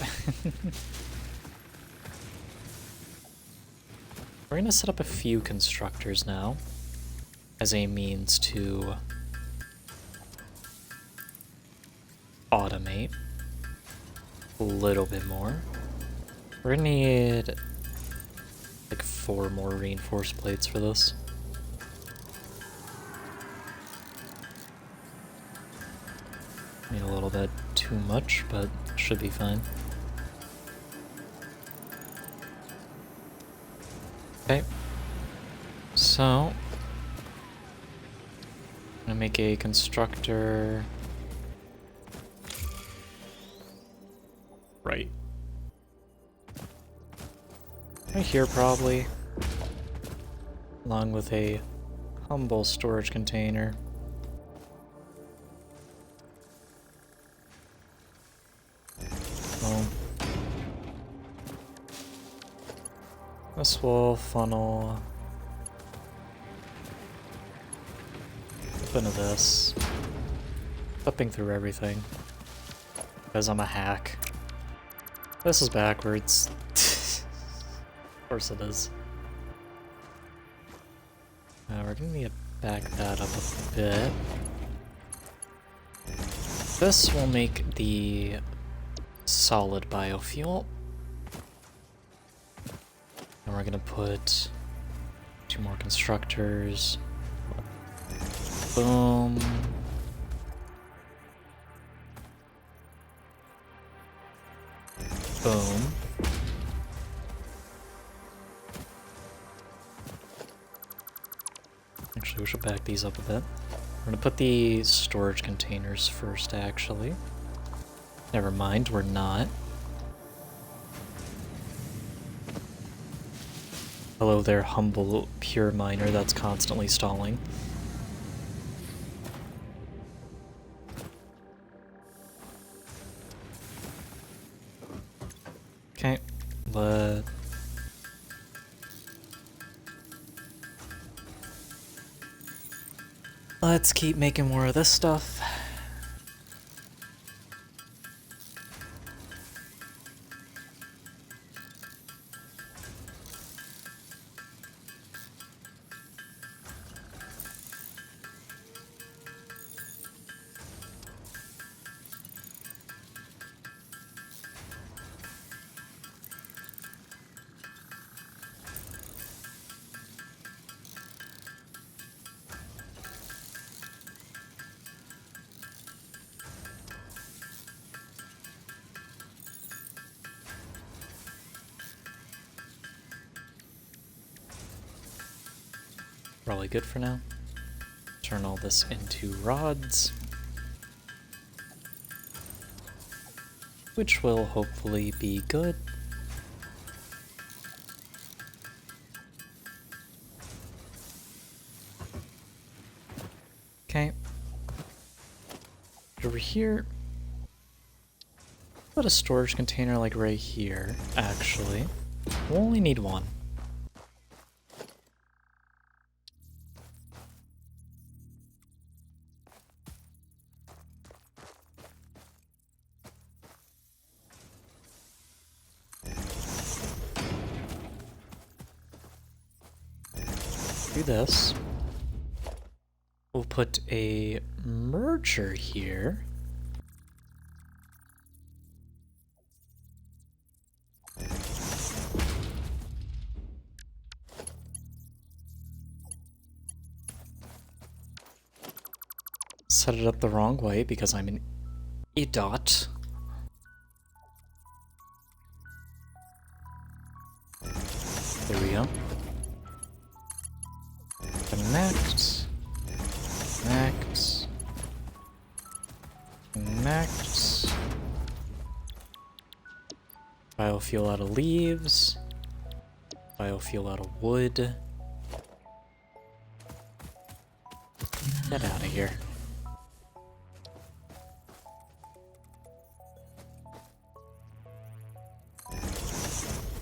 we're gonna set up a few constructors now as a means to automate a little bit more. We're gonna need like 4 more reinforced plates for this. Need a little bit too much, but should be fine. Okay. So, I'm gonna make a constructor right here probably, along with a humble storage container. This will funnel up into this, flipping through everything, because I'm a hack. This is backwards. Of course it is. We're gonna need to back that up a bit. This will make the solid biofuel. And we're gonna put 2 more constructors. Boom. Boom. Actually, we should back these up a bit. We're gonna put the storage containers first, actually. Never mind, we're not. Hello there, humble pure miner that's constantly stalling. Okay, let's keep making more of this stuff. Probably good for now. Turn all this into rods, which will hopefully be good. Okay. Over here, put a storage container like right here, actually. We'll only need one. Do this. We'll put a merger here. Set it up the wrong way because I'm an idiot. There we go. Connect. Connect. Connect. Biofuel out of leaves. Biofuel out of wood. Get out of here.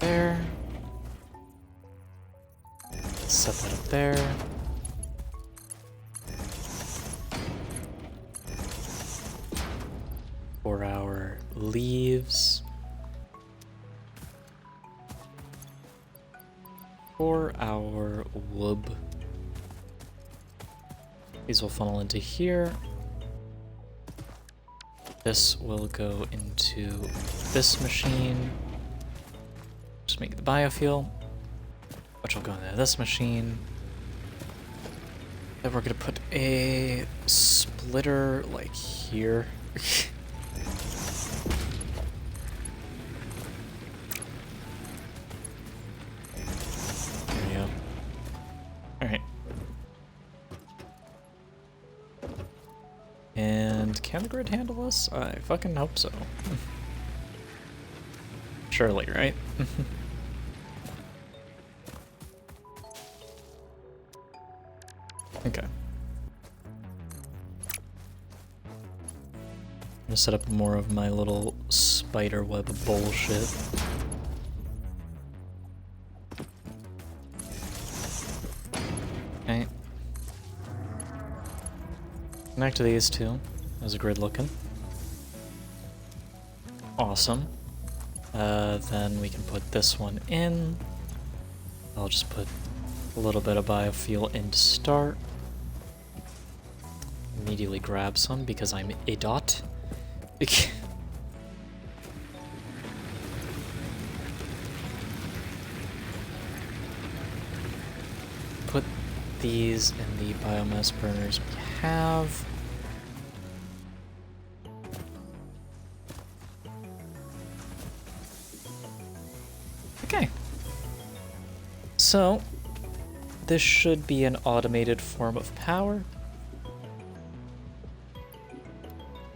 There. Set that up there. For our leaves. For our wood. These will funnel into here. This will go into this machine. Just make the biofuel, which will go into this machine. Then we're gonna put a splitter like here. There we go. Alright. And can the grid handle this? I fucking hope so. Surely, right? Okay. I'm gonna set up more of my little spider web bullshit. Okay. Connect to these two. How's a grid looking? Awesome. Then we can put this one in. I'll just put a little bit of biofuel in to start. Immediately grab some because I'm a dot. Put these in the biomass burners we have. Okay. So, this should be an automated form of power.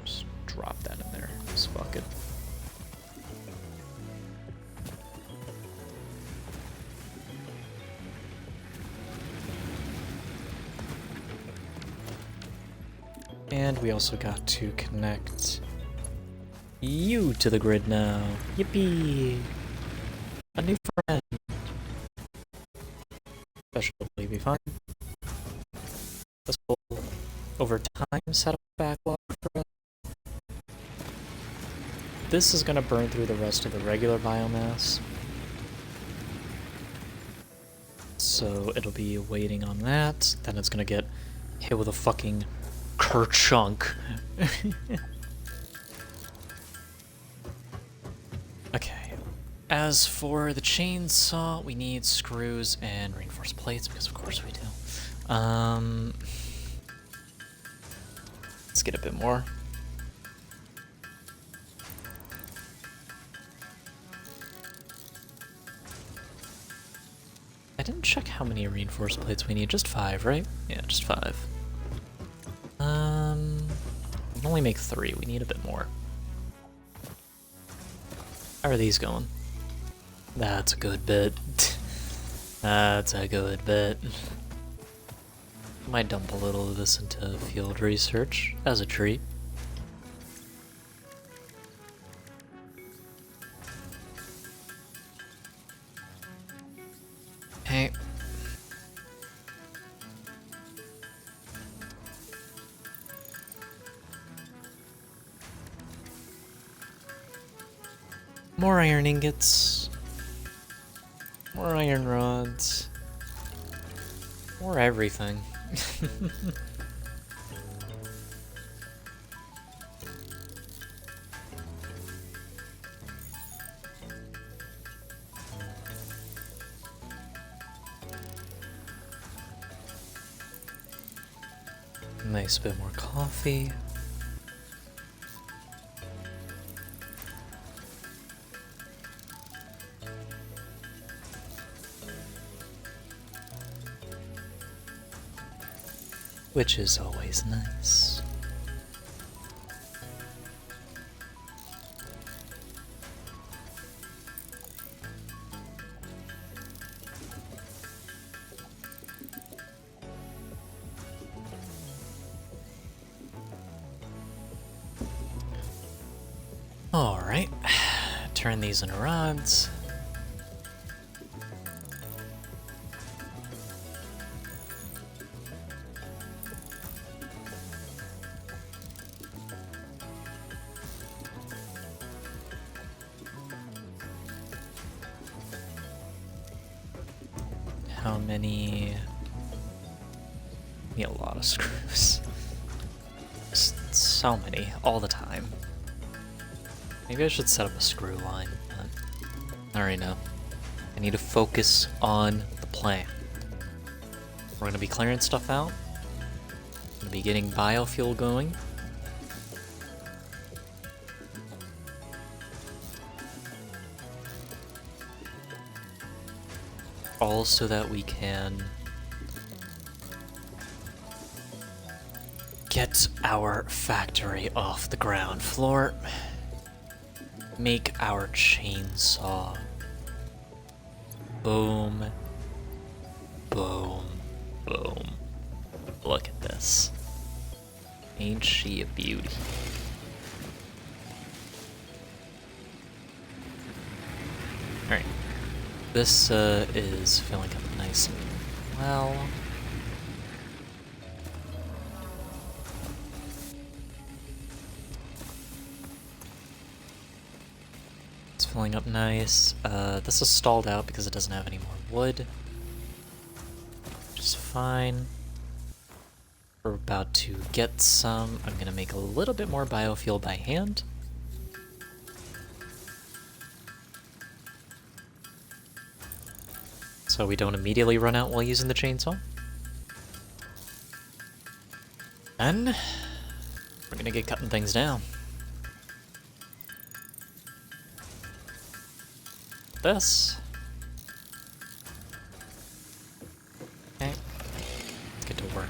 Just drop that in there. Just fuck it. And we also got to connect you to the grid now. Yippee! A new friend. That should hopefully be fine. This will, over time, set up a backlog for us. This is going to burn through the rest of the regular biomass. So it'll be waiting on that. Then it's going to get hit with a fucking kerchunk. Okay. As for the chainsaw, we need screws and reinforced plates, because of course we do. Let's get a bit more. didn't check how many reinforced plates we need. Just 5, right? Yeah, just 5. We can only make 3. We need a bit more. How are these going? That's a good bit. That's a good bit. Might dump a little of this into field research as a treat. Hey. More iron ingots. More iron rods. More everything. Nice bit more coffee. Which is always nice. Alright, turn these into rods. How many? Need a lot of screws. Just so many, all the time. Maybe I should set up a screw line, but I already know. I need to focus on the plan. We're gonna be clearing stuff out. Gonna be getting biofuel going. All so that we can get our factory off the ground floor. Make our chainsaw. Boom. Boom. Boom. Look at this. Ain't she a beauty? Alright. This is filling up nice and well. It's filling up nice. This is stalled out because it doesn't have any more wood. Which is fine. We're about to get some. I'm gonna make a little bit more biofuel by hand. So we don't immediately run out while using the chainsaw. And we're gonna get cutting things down. This. Okay. Let's get to work.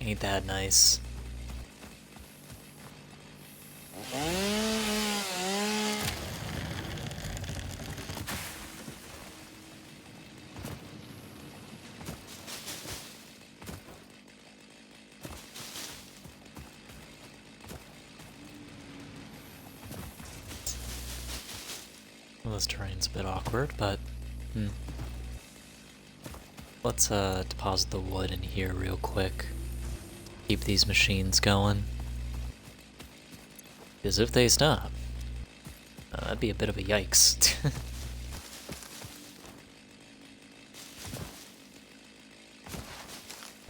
Ain't that nice? Well, this terrain's a bit awkward, but let's deposit the wood in here real quick. Keep these machines going. Because if they stop, that'd be a bit of a yikes.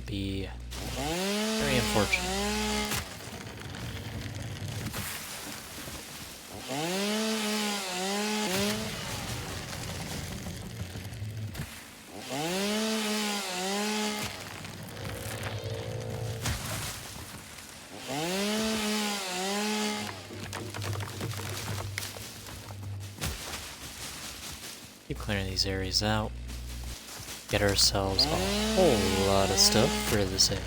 Be very unfortunate. clear these areas out. Get ourselves a whole lot of stuff for this area.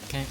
Okay.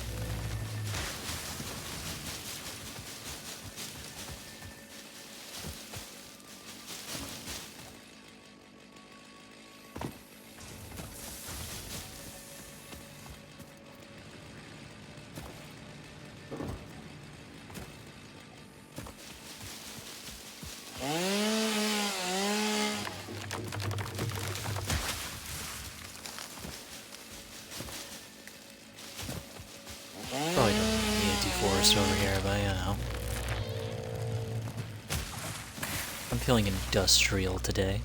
Probably don't need a deforest over here, but you know. I'm feeling industrial today.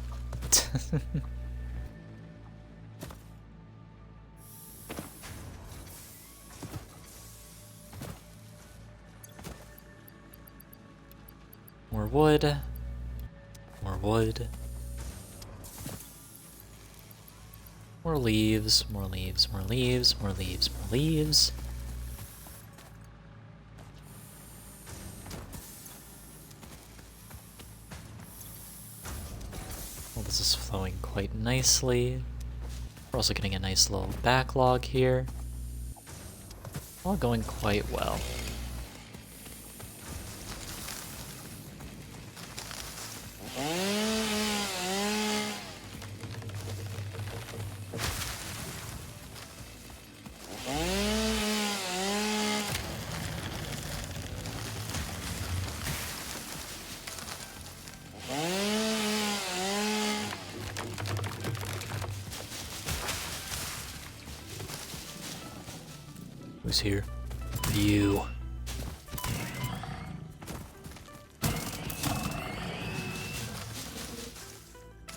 More wood. More wood. More leaves, more leaves, more leaves, more leaves, more leaves. Well, this is flowing quite nicely. We're also getting a nice little backlog here. All going quite well. Who's here? You.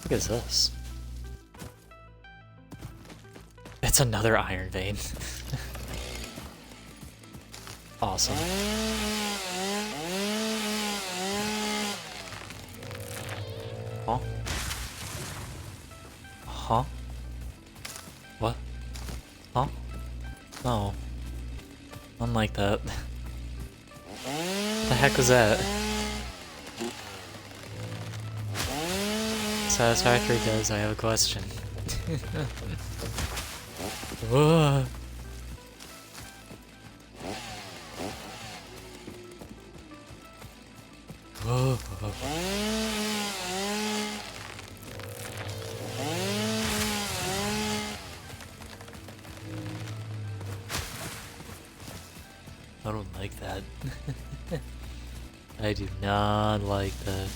What is this? It's another iron vein. Awesome. Huh? Huh? What? Huh? No. Unlike that. What the heck was that? Satisfactory does, I have a question. Whoa. Whoa. I don't like that. I do not like that.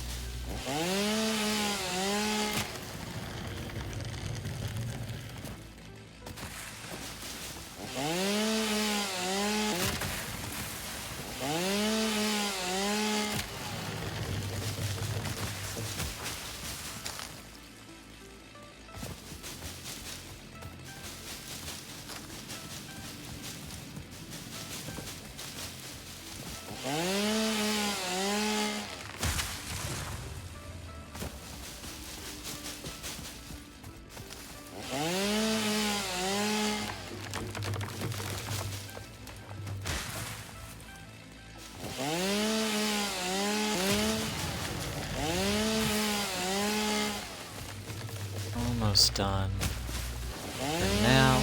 Almost done. For now.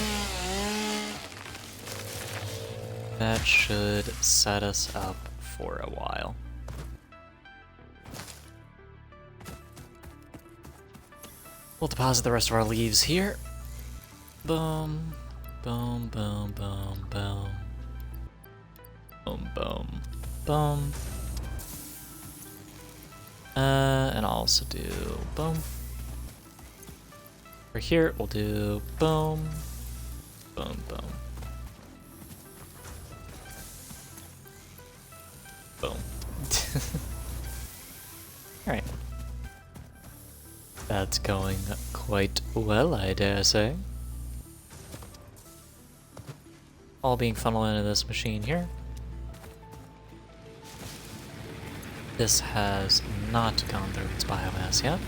That should set us up for a while. We'll deposit the rest of our leaves here. Boom. Boom, boom, boom, boom. Boom, boom, boom. And I'll also do boom. For here, we'll do boom, boom, boom. Boom. Alright. That's going quite well, I dare say. All being funneled into this machine here. This has not gone through its biomass yet.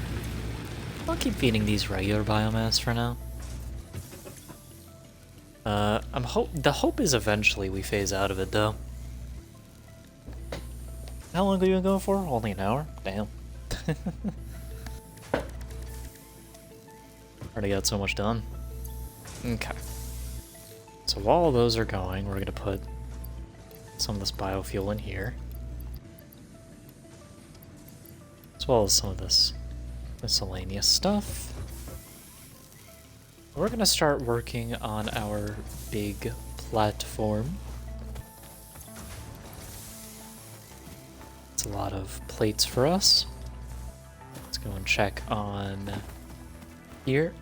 I'll keep feeding these regular biomass for now. The hope is eventually we phase out of it, though. How long are you going for? Only an hour? Damn. Already got so much done. Okay. So while all those are going, we're going to put some of this biofuel in here. As well as some of this miscellaneous stuff. We're going to start working on our big platform. It's a lot of plates for us. Let's go and check on here.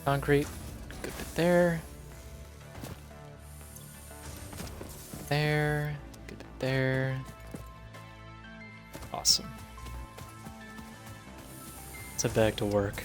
Concrete, good bit there. There, good bit there. Awesome. Let's head back to work.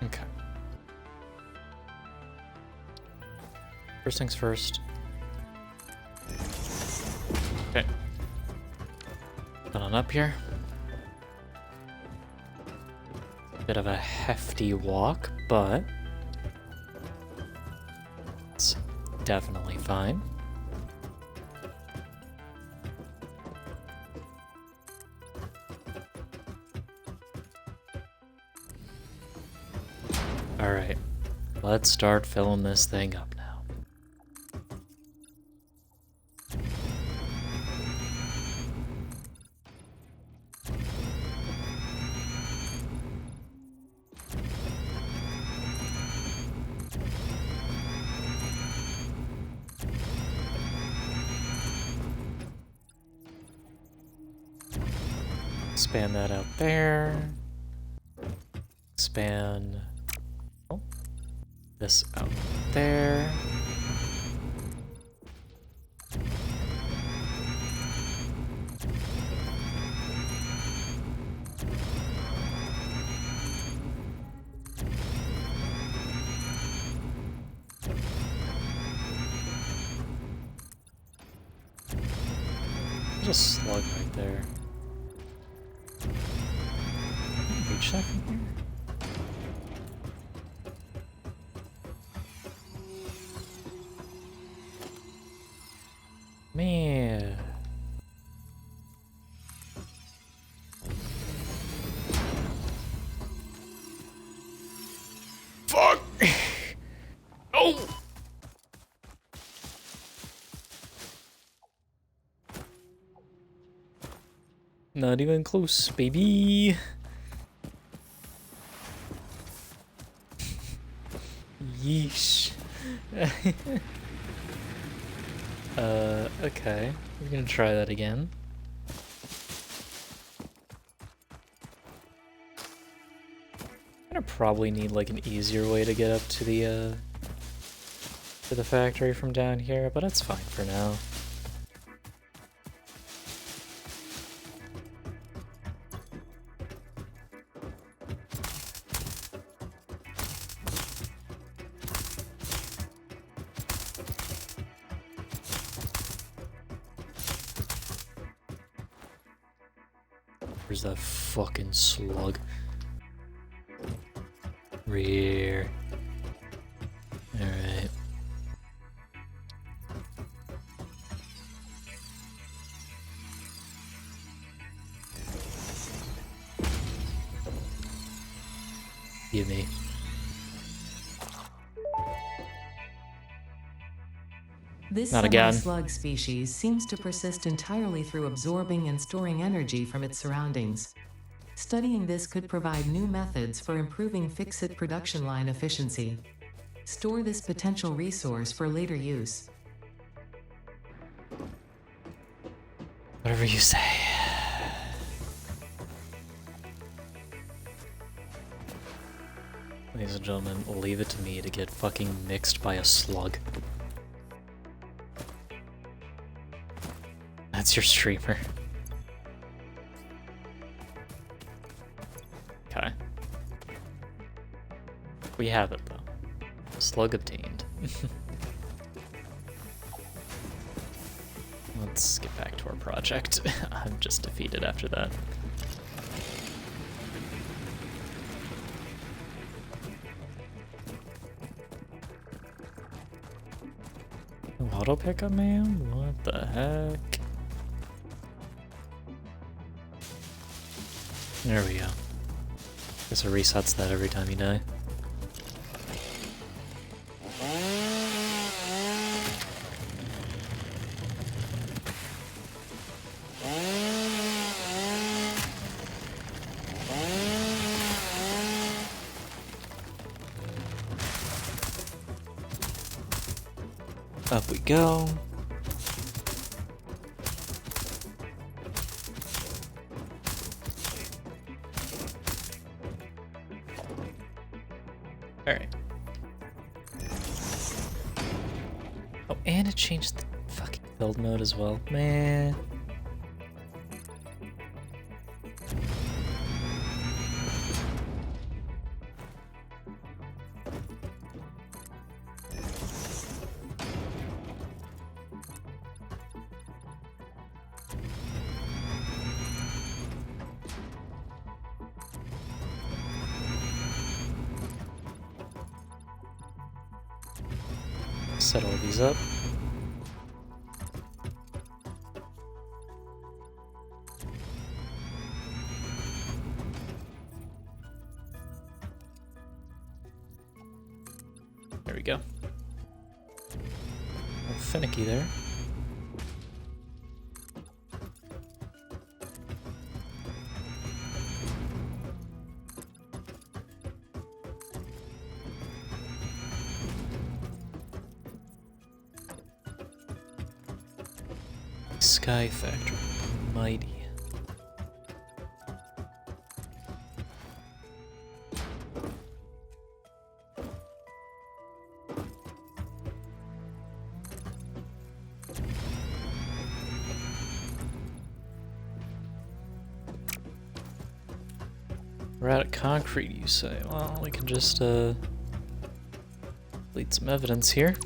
Okay. First things first. Okay. Going on up here. Bit of a hefty walk, but it's definitely fine. Alright, let's start filling this thing up now. Expand that out there. Expand this out there. There's a slug right there. Can I reach that from here? Man. Fuck! Oh! Not even close, baby. Yeesh. Okay. We're gonna try that again. I'm gonna probably need like an easier way to get up to the factory from down here, but it's fine for now. Where's that fucking slug? Rear. Alright. Give me. This Not again. semi-slug species seems to persist entirely through absorbing and storing energy from its surroundings. Studying this could provide new methods for improving fix-it production line efficiency. Store this potential resource for later use. Whatever you say. Ladies and gentlemen, leave it to me to get fucking mixed by a slug. That's your streamer. Okay. We have it, though. Slug obtained. Let's get back to our project. I'm just defeated after that. Auto pickup, man? What the heck? There we go. Guess it resets that every time you die. Up we go. Alright. Oh, and it changed the fucking build mode as well. Man. Set all these up. There we go. A little finicky there. Sky Factory, mighty. We're out of concrete, you say? Well, we can just delete some evidence here.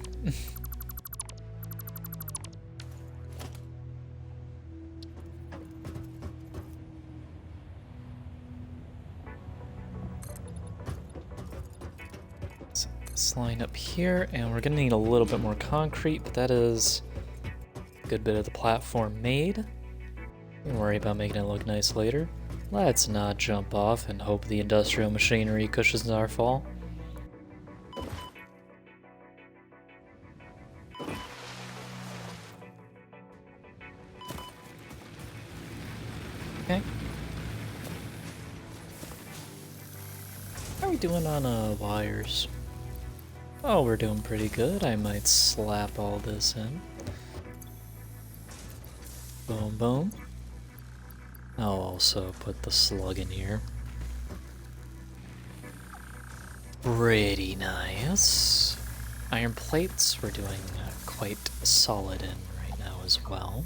Line up here, and we're gonna need a little bit more concrete, but that is a good bit of the platform made. Don't worry about making it look nice later. Let's not jump off and hope the industrial machinery cushions our fall. Okay. How are we doing on wires? Oh, we're doing pretty good. I might slap all this in. Boom, boom. I'll also put the slug in here. Pretty nice. Iron plates we're doing quite solid in right now as well.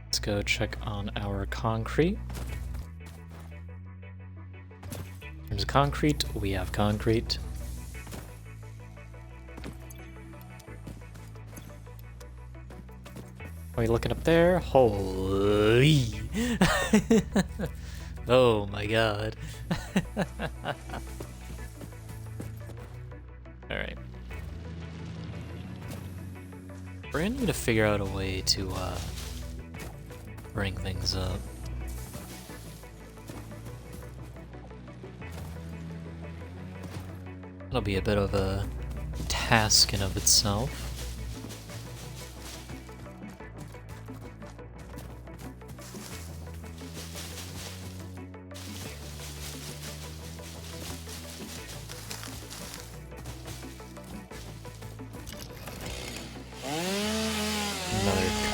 Let's go check on our concrete. In terms of concrete, we have concrete. Are you looking up there? Holy! Oh my god. Alright. We're gonna need to figure out a way to bring things up. That'll be a bit of a task in of itself.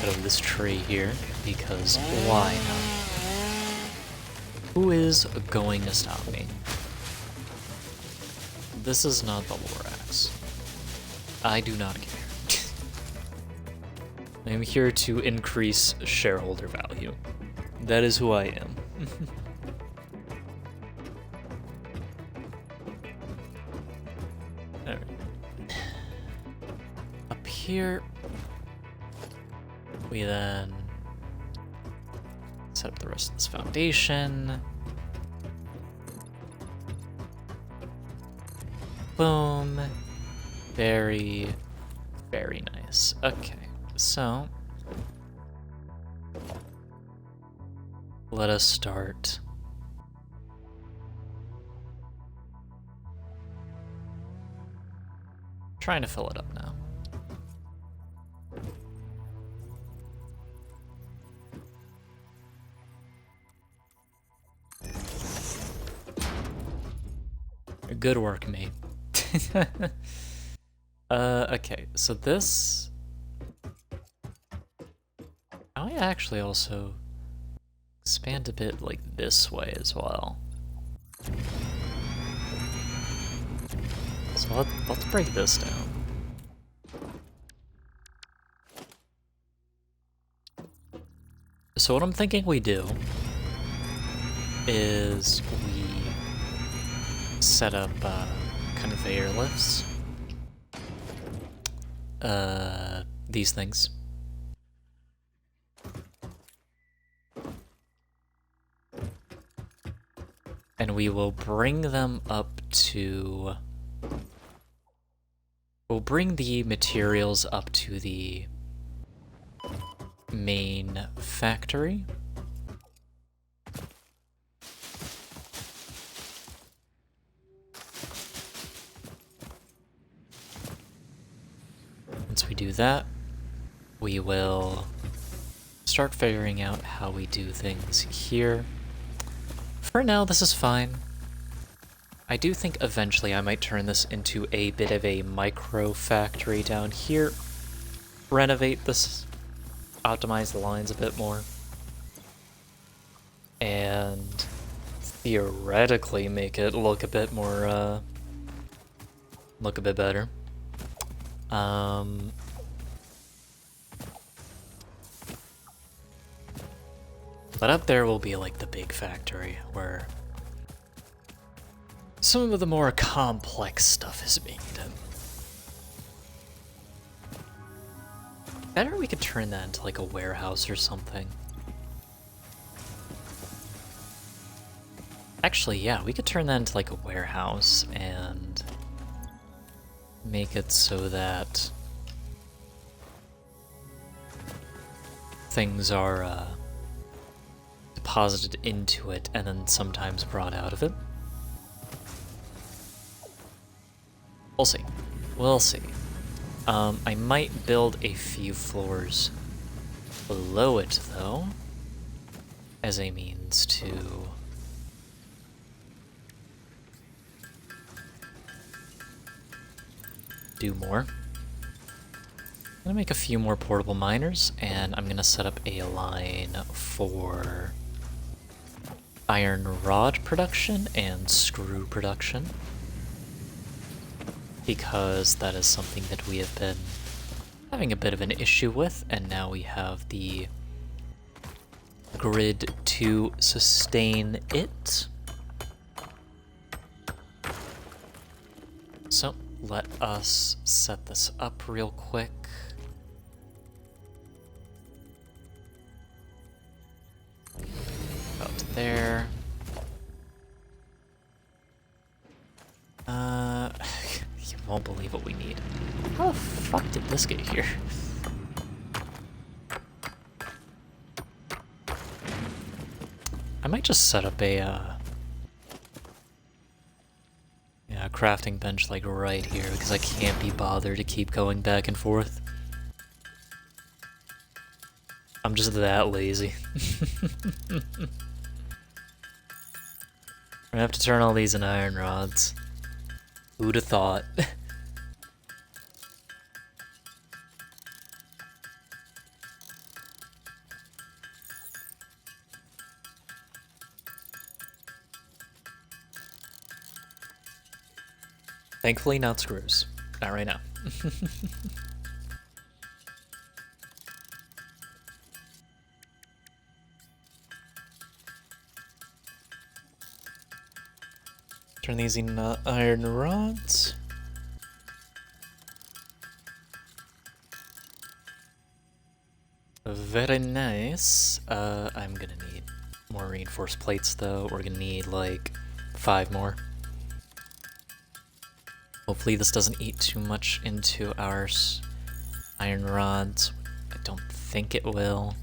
out of this tree here, because why not? Who is going to stop me? This is not the Lorax. I do not care. I am here to increase shareholder value. That is who I am. Alright. Up here, we then set up the rest of this foundation. Boom. Very, very nice. Okay, so let us start. Trying to fill it up now. Good work, mate. Okay, so this... I actually also expand a bit like this way as well. So let's break this down. So what I'm thinking we do is we set up conveyor lifts. These things. And we will bring them up to... We'll bring the materials up to the main factory. Once we do that, we will start figuring out how we do things here. For now, this is fine. I do think eventually I might turn this into a bit of a micro factory down here. Renovate this, optimize the lines a bit more. And theoretically make it look a bit more, look a bit better. But up there will be like the big factory where some of the more complex stuff is being done. Better we could turn that into like a warehouse or something. Actually, yeah, we could turn that into like a warehouse and make it so that things are deposited into it and then sometimes brought out of it. We'll see. We'll see. I might build a few floors below it, though, as a means to do more. I'm gonna make a few more portable miners, and I'm gonna set up a line for iron rod production and screw production, because that is something that we have been having a bit of an issue with, and now we have the grid to sustain it. So let us set this up real quick. About there. You won't believe what we need. How the fuck did this get here? I might just set up a crafting bench like right here, because I can't be bothered to keep going back and forth. I'm just that lazy. I'm gonna have to turn all these in iron rods. Who'd have thought? Thankfully, not screws. Not right now. Turn these into iron rods. Very nice. I'm gonna need more reinforced plates though. We're gonna need like 5 more. Hopefully this doesn't eat too much into our iron rods. I don't think it will.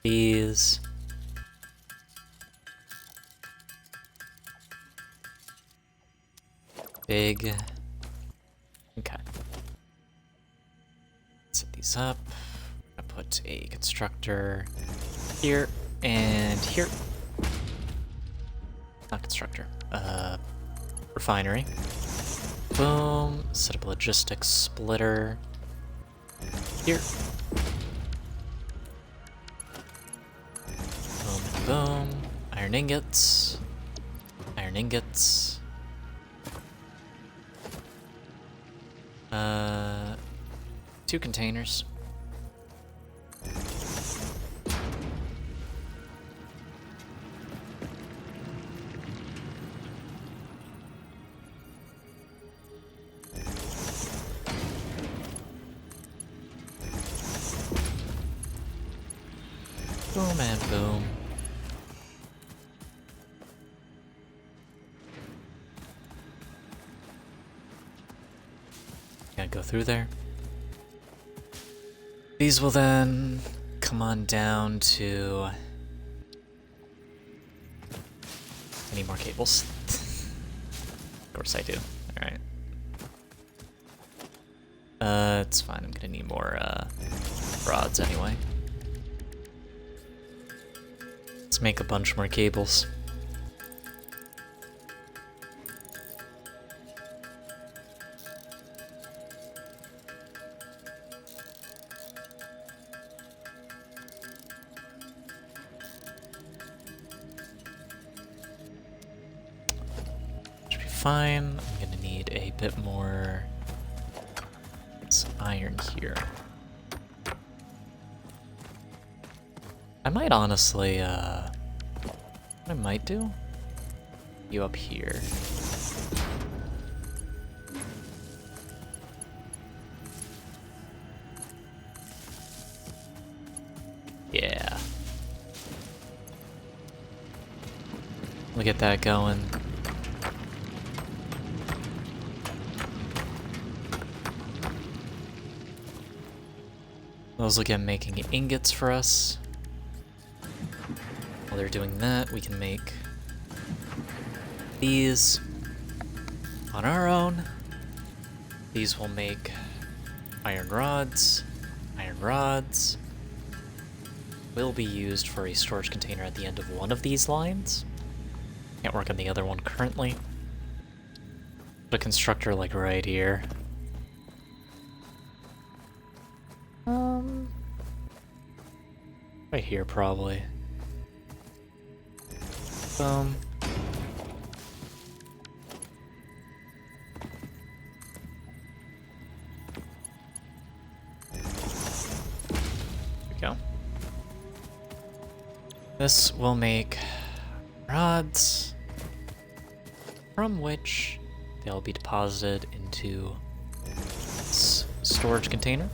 These. Big. Okay. Set these up. I'm gonna put a constructor here and here. Not constructor. Refinery. Boom. Set up a logistics splitter. Here. Boom and boom. Iron ingots. Iron ingots. 2 containers. Boom and boom. Gotta go through there. These will then come on down to... I need more cables. Of course I do. Alright. It's fine. I'm gonna need more rods anyway. Let's make a bunch more cables. Should be fine. I'm gonna need a bit more iron here. I might honestly, what I might do? You up here. Yeah. We'll get that going. Those will get making ingots for us. While they're doing that, we can make these on our own. These will make iron rods. Iron rods will be used for a storage container at the end of one of these lines. Can't work on the other one currently. Put a constructor like right here. Right here probably. Boom. There we go. This will make rods, from which they'll be deposited into this storage container.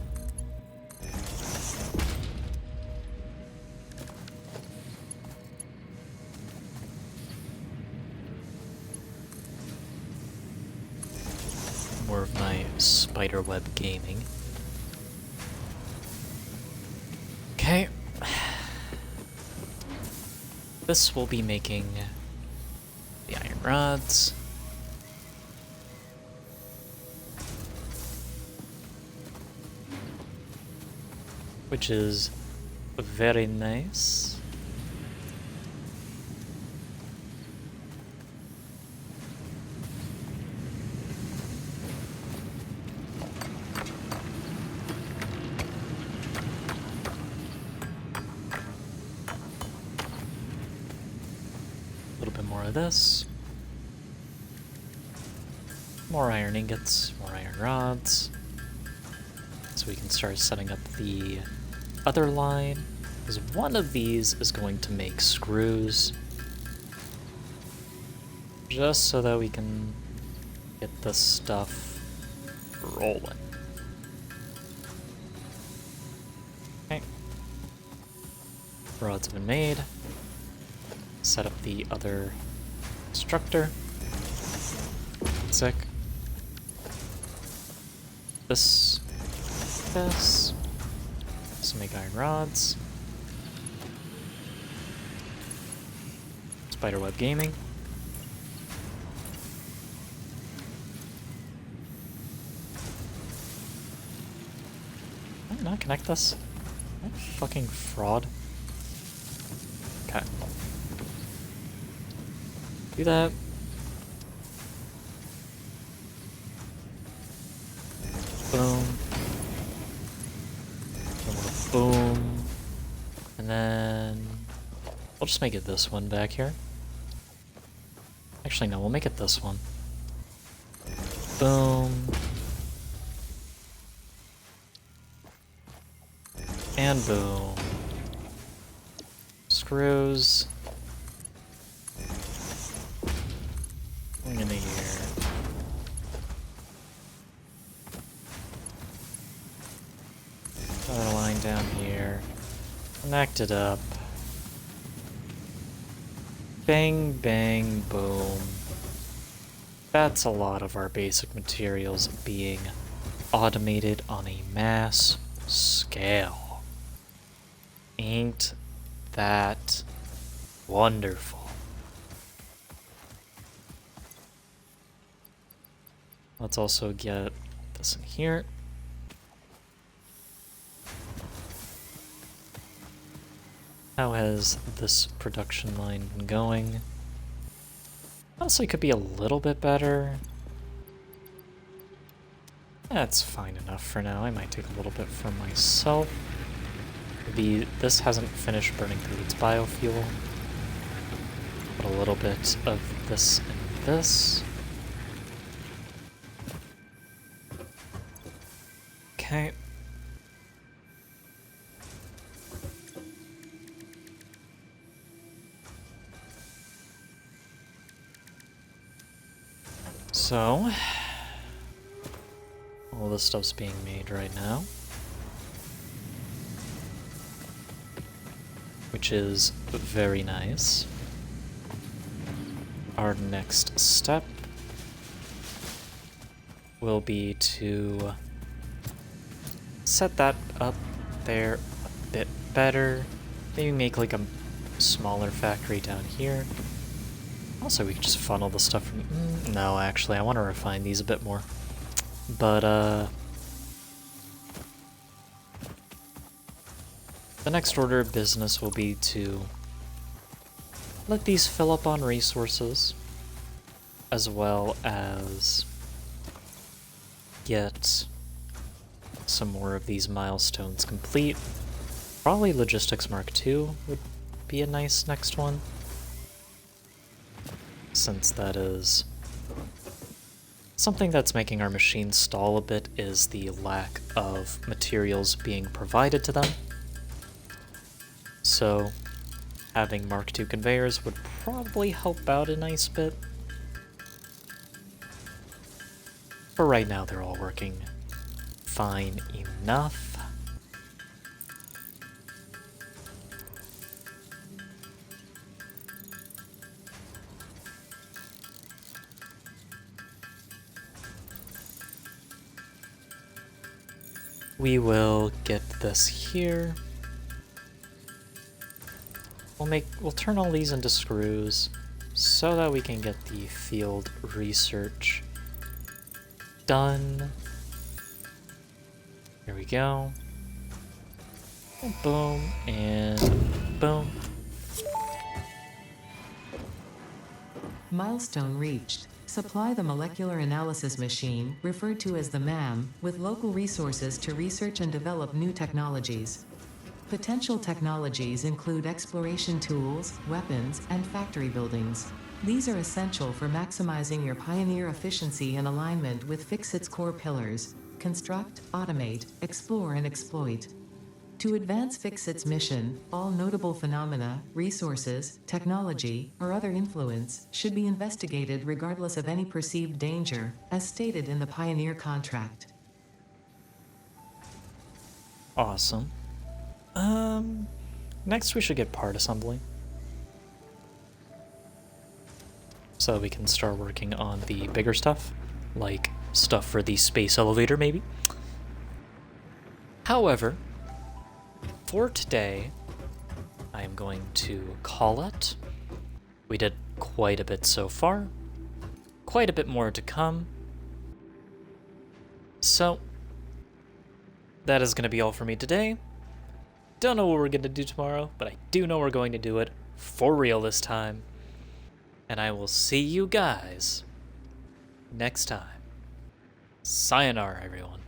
More of my spiderweb gaming. Okay. This will be making the iron rods. Which is very nice. A little bit more of this. More iron ingots, more iron rods. So we can start setting up the other line, because one of these is going to make screws. Just so that we can get this stuff rolling. Okay. Rods have been made. Set up the other constructor. Sick. This. So make iron rods. Spiderweb Gaming. Can I not connect this? Am I fucking fraud? Okay. Do that. Boom. Boom. And then we'll just make it this one back here. Actually, no, we'll make it this one. Boom. And boom. Screws. Going into here. Another line down here. Connect it up. Bang, bang, boom. That's a lot of our basic materials being automated on a mass scale. Ain't that wonderful? Let's also get this in here. How has this production line been going? Honestly, could be a little bit better. That's fine enough for now. I might take a little bit for myself. This hasn't finished burning through its biofuel. Put a little bit of this and this. Okay. So, all this stuff's being made right now. Which is very nice. Our next step will be to set that up there a bit better. Maybe make like a smaller factory down here. Also, we could just funnel the stuff from... no, actually, I want to refine these a bit more. But, the next order of business will be to let these fill up on resources, as well as get some more of these milestones complete. Probably Logistics Mark II would be a nice next one, since that is something that's making our machines stall a bit, is the lack of materials being provided to them. So having Mark II conveyors would probably help out a nice bit. For right now, they're all working fine enough. We will get this here. We'll turn all these into screws so that we can get the field research done. Here we go. Boom and boom. Milestone reached. Supply the molecular analysis machine, referred to as the MAM, with local resources to research and develop new technologies. Potential technologies include exploration tools, weapons, and factory buildings. These are essential for maximizing your Pioneer efficiency in alignment with Fixit's core pillars: construct, automate, explore, and exploit. To advance Fixit's mission, all notable phenomena, resources, technology, or other influence should be investigated regardless of any perceived danger, as stated in the Pioneer contract. Awesome. Next we should get part assembly, so we can start working on the bigger stuff, like stuff for the space elevator maybe. However, for today, I am going to call it. We did quite a bit so far, quite a bit more to come. So, that is going to be all for me today. Don't know what we're going to do tomorrow, but I do know we're going to do it for real this time. And I will see you guys next time. Sayonara, everyone.